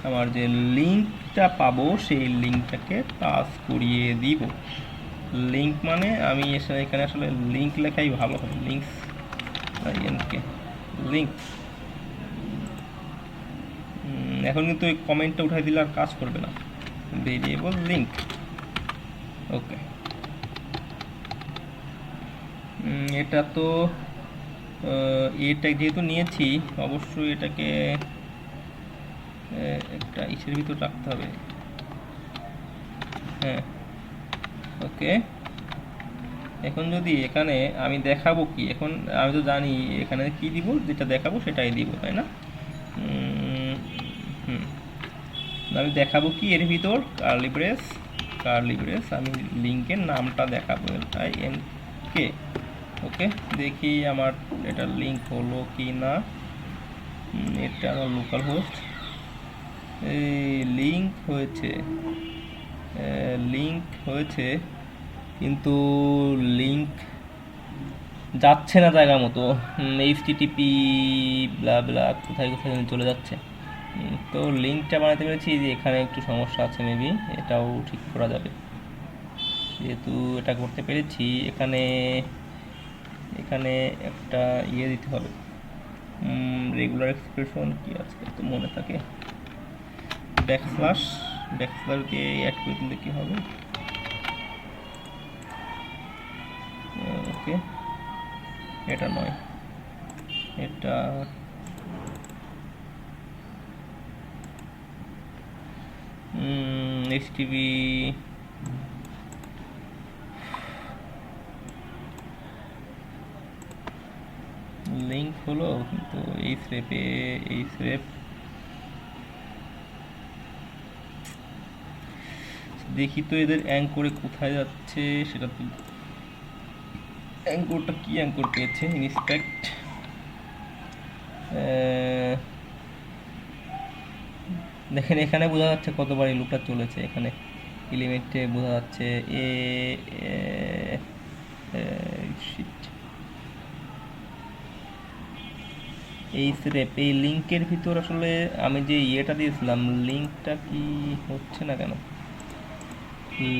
Speaker 1: আমার যে লিঙ্কটা পাবো সেই লিঙ্কটাকে পাস করিয়ে দিব। লিঙ্ক মানে আমি এখানে আসলে লিঙ্ক লেখাই ভালো হবে। Links link. এখন কিন্তু এই কমেন্টটা উঠাই দিলে আর কাজ করবে না। Variable link. ওকে, এটা তো এটা যেহেতু নিয়েছি অবশ্যই এটাকে একটা ইসের ভিতর রাখতে হবে। হ্যাঁ, ওকে। এখন যদি এখানে আমি দেখাবো কি, এখন আমি তো জানি এখানে কি দিব, যেটা দেখাবো সেটাই দিব, তাই না? আমি দেখাবো কি এর ভিতর কার্লি ব্রেস আমি লিঙ্কের নামটা দেখাবো INK। ওকে, দেখি আমার এটা লিঙ্ক হলো কি না। এটা আমার লোকাল হোস্ট, এই লিঙ্ক হয়েছে কিন্তু লিঙ্ক যাচ্ছে না জায়গা মতো। এইচটিটিপি ব্লা ব্লা কোথায় কোথায় চলে যাচ্ছে। তো লিঙ্কটা বানাতে পেরেছি, যে এখানে একটু সমস্যা আছে, মেবি এটাও ঠিক করা যাবে। যেহেতু এটা করতে পেরেছি, এখানে একটা দিতে হবে। রেগুলার এক্সপ্রেশন কি আছে তো মনে থাকে, ব্যাকস্ল্যাশ দিয়ে অ্যাড করে দিলে কি হবে। ওকে, এটা নয়, এটা HTTP লিঙ্ক হলো কিন্তু এইচ রেপ দেখি তো এদের অ্যাঙ্করে কোথায় যাচ্ছে সেটা তো। অ্যাঙ্করটা কি অ্যাঙ্কর পেয়েছে? ইনস্পেক্ট, দেখেন এখানে বোঝা যাচ্ছে কতবার এই লুপটা চলেছে। এখানে এলিমেন্টে বোঝা যাচ্ছে এই স্রেপ এই লিঙ্কের ভিতর আসলে আমি যে ইয়েটা দিয়েছিলাম, লিঙ্কটা কি হচ্ছে না কেন?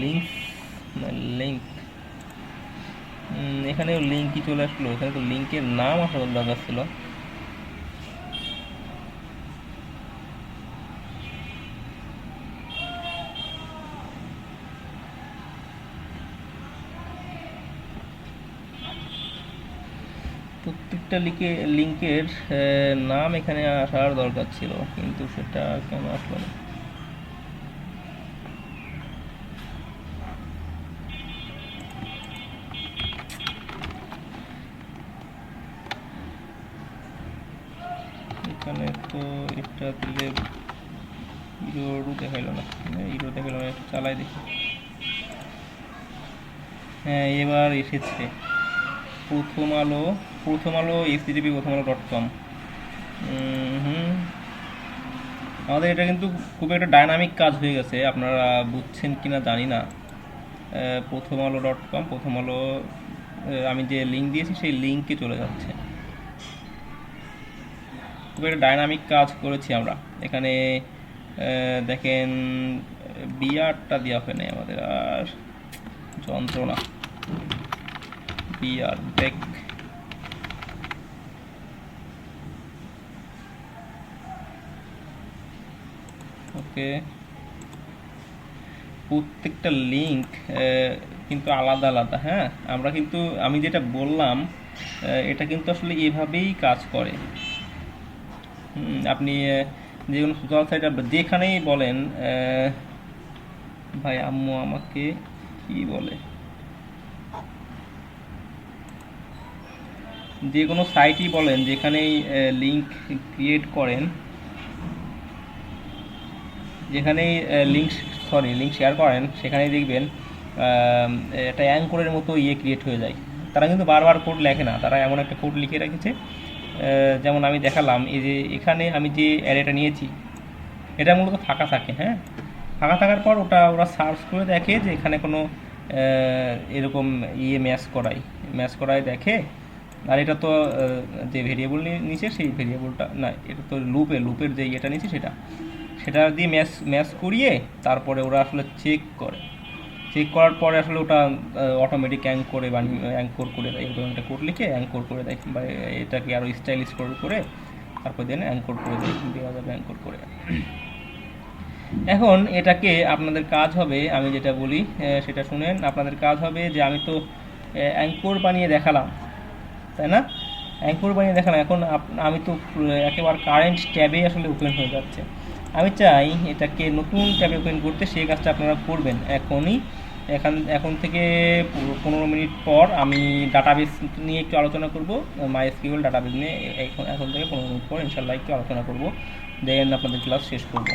Speaker 1: লিঙ্ক এখানেও লিঙ্কই চলে আসলো। এখানে তো লিঙ্কের নাম আসলে দরকার ছিল। প্রত্যেকটা লিঙ্কের নাম এখানে আসার দরকার ছিল, কিন্তু সেটা কেন আসলো না? এখানে তো এটা দিলে ইরো দেখাইলো না, একটু চালাই দেখি। হ্যাঁ, এবার এসেছে প্রথম আলো HTTP prothomalo.com। আমাদের এটা কিন্তু খুব একটা ডাইনামিক কাজ হয়ে গেছে, আপনারা বুঝছেন কিনা জানি না। prothomalo.com, প্রথম আলো আমি যে লিঙ্ক দিয়েছি সেই লিঙ্কে চলে যাচ্ছে। খুব একটা ডাইনামিক কাজ করেছি আমরা। এখানে দেখেন বিআরটা দেওয়া হয় নাই আমাদের, আর যন্ত্রণা বিআর ব্রেক। ওকে, প্রত্যেকটা লিঙ্ক কিন্তু আলাদা আলাদা। হ্যাঁ, আমরা কিন্তু আমি যেটা বললাম এটা কিন্তু আসলে এভাবেই কাজ করে। আপনি যে কোনো সোশ্যাল সাইট যেখানেই বলেন, ভাই আম্মু আমাকে কি বলে, যে কোনো সাইটই বলেন যেখানেই লিঙ্ক ক্রিয়েট করেন, যেখানেই লিঙ্ক শেয়ার করেন, সেখানেই দেখবেন একটা অ্যাঙ্করের মতো ক্রিয়েট হয়ে যায়। তারা কিন্তু বারবার কোড লেখে না, তারা এমন একটা কোড লিখে রেখেছে। যেমন আমি দেখালাম, এই যে এখানে আমি যে অ্যারেটা নিয়েছি এটা মূলত ফাঁকা থাকে। হ্যাঁ, ফাঁকা থাকার পর ওরা সার্চ করে দেখে যে এখানে কোনো এরকম ম্যাচ করায় দেখে। আর এটা তো যে ভেরিয়েবল নিচে সেই ভেরিয়েবলটা না, এটা তো লুপের যে ইয়েটা নিচে সেটা দিয়ে ম্যাচ করিয়ে তারপরে ওরা আসলে চেক করার পরে আসলে ওটা অটোমেটিক অ্যাঙ্কর করে দেয়। এরকম একটা কোড লিখে অ্যাঙ্কর করে দেয়, বা এটাকে আরও স্টাইলিশ করে তারপর দেন অ্যাঙ্কর করে দেওয়া যাবে অ্যাঙ্কর করে। এখন এটাকে আপনাদের কাজ হবে, আমি যেটা বলি সেটা শুনেন। আপনাদের কাজ হবে যে আমি তো অ্যাঙ্কর বানিয়ে দেখালাম, তাই না? অ্যাঙ্কর বানিয়ে দেখালাম। এখন আমি তো একেবারে কারেন্ট ট্যাবে আসলে ওপেন হয়ে যাচ্ছে। আমি চাই এটাকে নতুন ট্যাবে ওপেন করতে। সেই কাজটা আপনারা করবেন এখন থেকে 15 মিনিট পর আমি ডাটাবেস নিয়ে একটু আলোচনা করব, মাইএসকিউএল ডাটাবেস নিয়ে। এখন থেকে 15 মিনিট পর ইনশাল্লাহ একটু আলোচনা করব, দেন আপনাদের ক্লাস শেষ করব।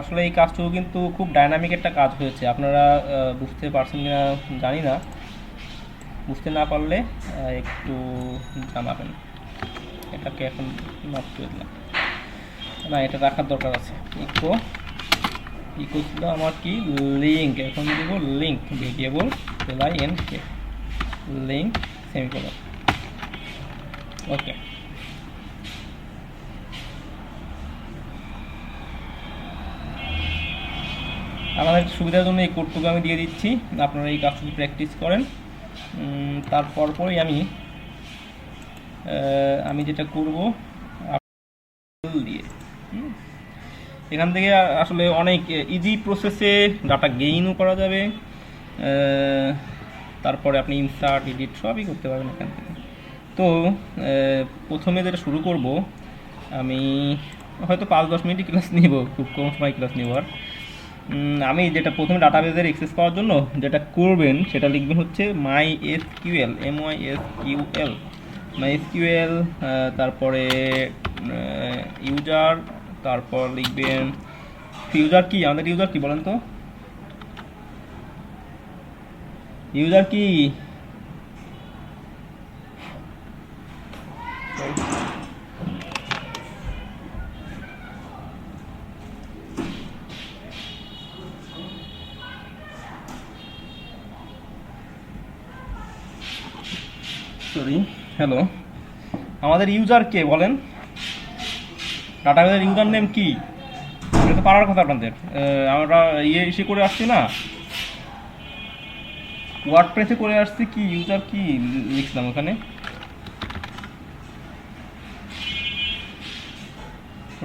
Speaker 1: আসলে এই কাজটুকু কিন্তু খুব ডাইনামিক একটা কাজ হয়েছে। আপনারা বুঝতে পারছেন কিনা জানি না, বুঝতে না পারলে একটু জানাবেন। এটাকে এখন নট করে দিলাম না, এটা রাখার দরকার আছে। ইকো ছিল আমার কি লিঙ্ক, এখন দিব link variable LINK link semicolon. Okay, আমাদের সুবিধার জন্য এই কোডটুকু আমি দিয়ে দিচ্ছি, আপনারা এই কাজটুকু প্র্যাকটিস করেন। তারপরই আমি যেটা করব দিয়ে এখান থেকে আসলে অনেক ইজি প্রসেসে ডাটা গেইনও করা যাবে। তারপরে আপনি ইনসার্ট এডিট সবই করতে পারবেন এখান থেকে। তো প্রথমে যেটা শুরু করব, আমি হয়তো 5-10 মিনিট ক্লাস নিব, খুব কম সময় ক্লাস নিব। আর আমি যেটা প্রথমে ডাটাবেসের অ্যাক্সেস পাওয়ার জন্য যেটা করবেন সেটা লিখবেন হচ্ছে MySQL MySQL, তারপরে ইউজার, তারপর লিখবেন ইউজার কি, আমাদের ইউজার কি বলেন তো, ইউজার কি হ্যালো, আমাদের ইউজার কে বলেন, ডাটাবেসের ইউজার নেম কি, এটা তো পারার কথা আপনাদের। আমরা ইসে করে আসছি না, ওয়ার্ডপ্রেসে করে আসছি, কি ইউজার কি লিখলাম ওখানে,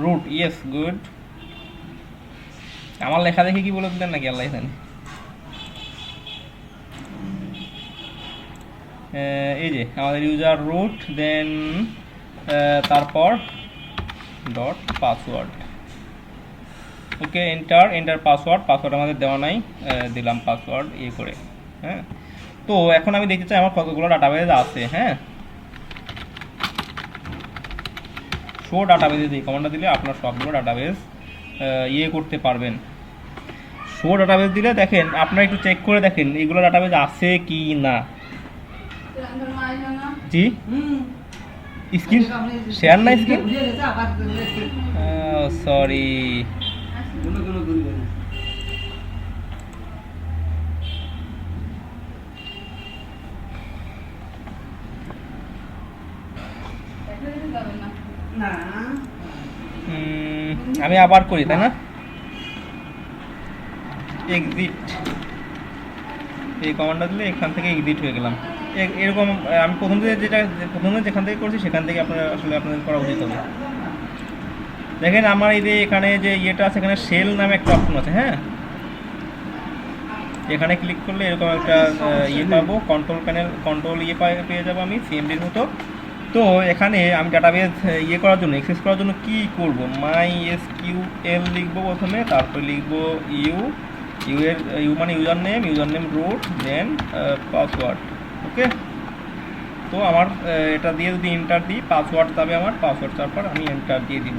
Speaker 1: রুট। Yes, good. আমার লেখা দেখে কি বলে দিলেন নাকি আল্লাহ জানে। এই যে আমাদের ইউজার রুট, দেন তারপর ডট পাসওয়ার্ড। ওকে, এন্টার পাসওয়ার্ড আমাদের দেওয়া নাই, দিলাম পাসওয়ার্ড করে। হ্যাঁ, তো এখন আমি দেখতে চাই আমার কতগুলো ডাটাবেস আছে। হ্যাঁ, শো ডাটাবেসে এই কমান্ডটা দিলে আপনার সবগুলো ডাটাবেস করতে পারবেন। শো ডাটাবেস দিলে দেখেন, আপনারা একটু চেক করে দেখেন এগুলো ডাটাবেস আছে কি না। জি, স্ক্রিন শেয়ার না, স্ক্রিন সরি। আমি আবার করি, তাই না? এক্সিট, এই কমান্ডটা দিলে এখান থেকে এক্সিট হয়ে গেলাম। এরকম আমি প্রথমে যেখান থেকে করছি সেখান থেকে আপনারা আসলে আপনাদের করা উচিত হবে। দেখেন আমার এই যে এখানে যে ইয়েটা আছে, এখানে শেল নামে একটা অপশন আছে, হ্যাঁ। এখানে ক্লিক করলে এরকম একটা ইয়ে পাবো, কন্ট্রোল ইয়ে পেয়ে যাবো আমি সিএমডির মতো। তো এখানে আমি ডাটাবেস ইয়ে করার জন্য, অ্যাক্সেস করার জন্য কি করব, মাই এসকিউএল লিখবো প্রথমে, তারপর লিখবো ইউ মানে ইউজার নেম রুট, দেন পাসওয়ার্ড। ওকে, তো আমার এটা দিয়ে যদি এন্টার দিই পাসওয়ার্ড যাবে, আমার পাসওয়ার্ড তারপর আমি এন্টার দিয়ে দিব।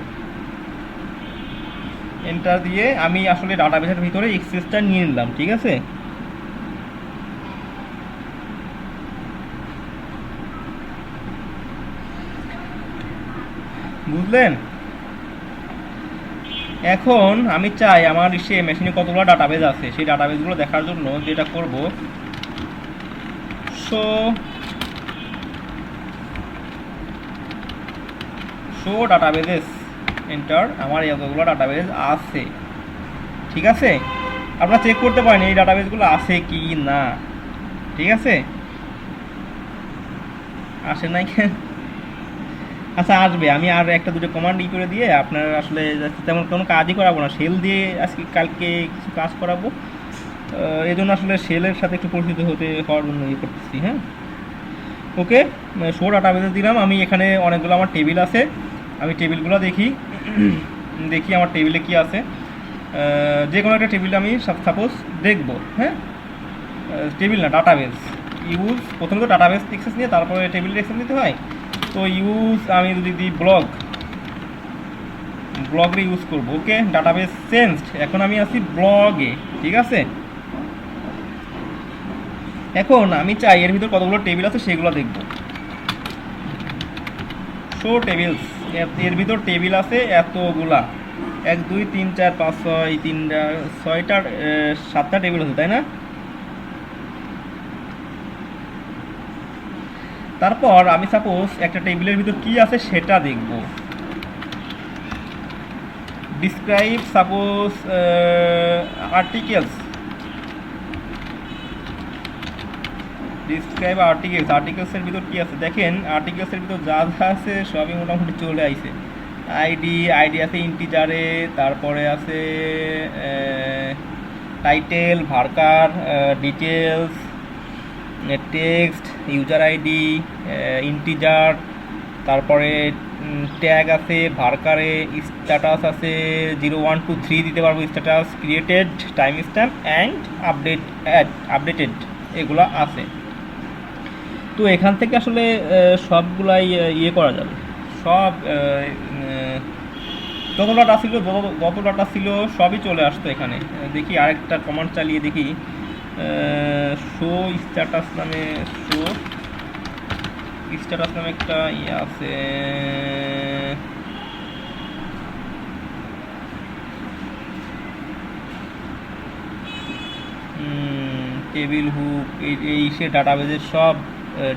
Speaker 1: এন্টার দিয়ে আমি আসলে ডাটাবেসের ভিতরে অ্যাক্সেসটা নিয়ে নিলাম, ঠিক আছে। বুঝলেন? এখন আমি চাই আমার সে মেশিনে কতগুলো ডাটাবেস আছে, সেই ডাটাবেসগুলো দেখার জন্য যেটা করব, শো ডাটাবেসেস, এন্টার। আমার এতগুলো ডাটাবেস আছে, ঠিক আছে। আপনারা চেক করতে পারেন এই ডাটাবেসগুলো আছে কি না, ঠিক আছে। আসে নাই কেন? আচ্ছা আসবে, আমি আর একটা দুটো কমান্ড করে দিয়ে আপনার আসলে তেমন কোনো কাজই করাবো না, সেল দিয়ে আজকে কালকে কিছু কাজ করাবো। এই জন্য আসলে সেলের সাথে একটু পরিচিত হওয়ার জন্য ইয়ে করতেছি, হ্যাঁ। ওকে, শো ডাটাবেসে দিলাম। আমি এখানে অনেকগুলো আমার টেবিল আছে, আমি টেবিলগুলো দেখি আমার টেবিলে কি আছে। যে কোনো একটা টেবিল আমি সাপোজ দেখব, হ্যাঁ। টেবিল না, ডাটাবেস ইউজ, প্রথমে তো ডাটাবেস অ্যাক্সেস নিয়ে তারপরে টেবিলের অ্যাক্সেস নিতে হয়। তো ইউজ আমি যদি দিই ব্লগে ইউজ করব। ওকে, ডাটাবেস চেঞ্জড, এখন আমি আছি ব্লগে, ঠিক আছে। এখন আমি চাই এর ভিতর কতগুলো টেবিল আছে সেগুলো দেখব। শো টেবিলস, এর ভিতর টেবিল আছে এতগুলা, 1 2 3 4 5 6, 6টা 7টা টেবিল আছে, তাই না? তারপর আমি সাপোজ একটা টেবিলের ভিতর কি আছে সেটা দেখব। ডিসক্রাইব সাপোজ আর্টিকেলস, আর্টিকেলসের ভিতর কি আছে দেখেন। আর্টিকেলসের ভিতর যা যা আছে সবই মোটামুটি চলে আইছে। আইডি আছে ইন্টিজারে, তারপরে আছে title, varchar, details, text, user ID, integer, তারপরে ট্যাগ আছে, ভার্কারে স্ট্যাটাস আছে, 0 1 2 3 দিতে পারবো status, created, time stamp and updated, এগুলো আছে। তো এখান থেকে আসলে সবগুলাই ইয়ে করা যাবে, সব যত ডাটা ছিল সবই চলে আসতো এখানে। দেখি আরেকটা কমান্ড চালিয়ে দেখি, শো স্ট্যাটাস নামে একটা ইয়ে আছে, টেবিল হুক, এই সে ডাটাবেজের সব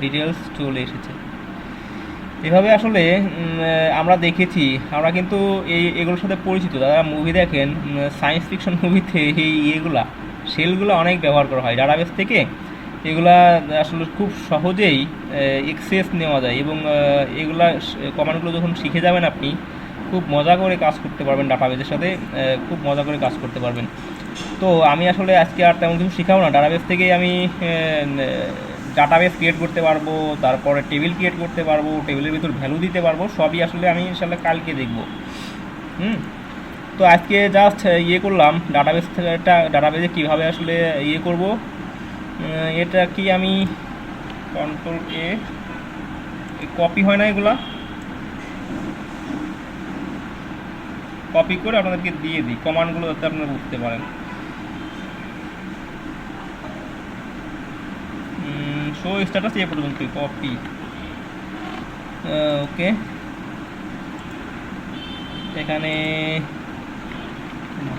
Speaker 1: ডিটেলস চলে এসেছে। এভাবে আসলে আমরা দেখেছি, আমরা কিন্তু এগুলোর সাথে পরিচিত। যারা মুভি দেখেন, সায়েন্স ফিকশন মুভিতে এই সেলগুলো অনেক ব্যবহার করা হয় ডাটাবেস থেকে। এগুলা আসলে খুব সহজেই এক্সেস নেওয়া যায়, এবং এগুলা কমান্ডগুলো যখন শিখে যাবেন আপনি খুব মজা করে কাজ করতে পারবেন ডাটাবেসের সাথে, খুব মজা করে কাজ করতে পারবেন। তো আমি আসলে আজকে আর তেমন কিছু শেখাবো না, ডাটাবেস থেকেই আমি ডাটাবেস ক্রিয়েট করতে পারবো, তারপরে টেবিল ক্রিয়েট করতে পারবো, টেবিলের ভিতর ভ্যালু দিতে পারবো, সবই আসলে আমি ইনশাল্লাহ কালকে দেখবো। তো আজকে জাস্ট ইয়ে করলাম ডাটাবেসে কীভাবে আসলে ইয়ে করব। এটা কি আমি কন্ট্রোল এ, কপি হয় না, এগুলা কপি করে আপনাদেরকে দিয়ে দিই কমান্ডগুলো, যাতে আপনারা বুঝতে পারেন। শো স্ট্যাটাস এ পর্যন্ত কপি। ওকে, এখানে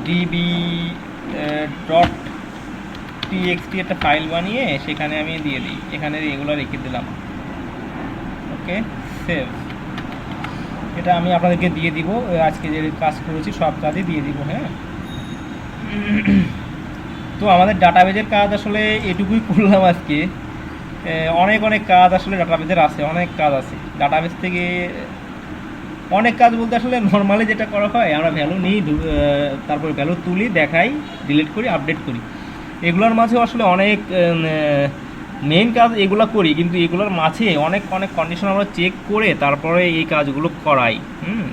Speaker 1: ডিবি ডট টিএক্সটি একটা ফাইল বানিয়ে সেখানে আমি দিয়ে দিই, এখানে এগুলো রেখে দিলাম। ওকে, সেভ। এটা আমি আপনাদেরকে দিয়ে দিব, আজকে যে কাজ করেছি সব কাজই দিয়ে দিব। হ্যাঁ, তো আমাদের ডাটাবেজের কাজ আসলে এটুকুই করলাম আজকে। অনেক অনেক কাজ আসলে ডাটাবেজের আছে, অনেক কাজ আছে ডাটাবেজ থেকে। অনেক কাজ বলতে আসলে নর্মালি যেটা করা হয়, আমরা ভ্যালু নিই, তারপরে ভ্যালু তুলি, দেখাই, ডিলিট করি, আপডেট করি। এগুলোর মাঝেও আসলে অনেক মেইন কাজ এগুলো করি, কিন্তু এগুলোর মাঝে অনেক অনেক কন্ডিশন আমরা চেক করে তারপরে এই কাজগুলো করাই।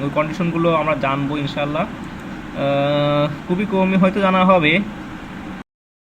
Speaker 1: ওই কন্ডিশনগুলো আমরা জানবো ইনশাল্লাহ, খুবই কমই হয়তো জানা হবে।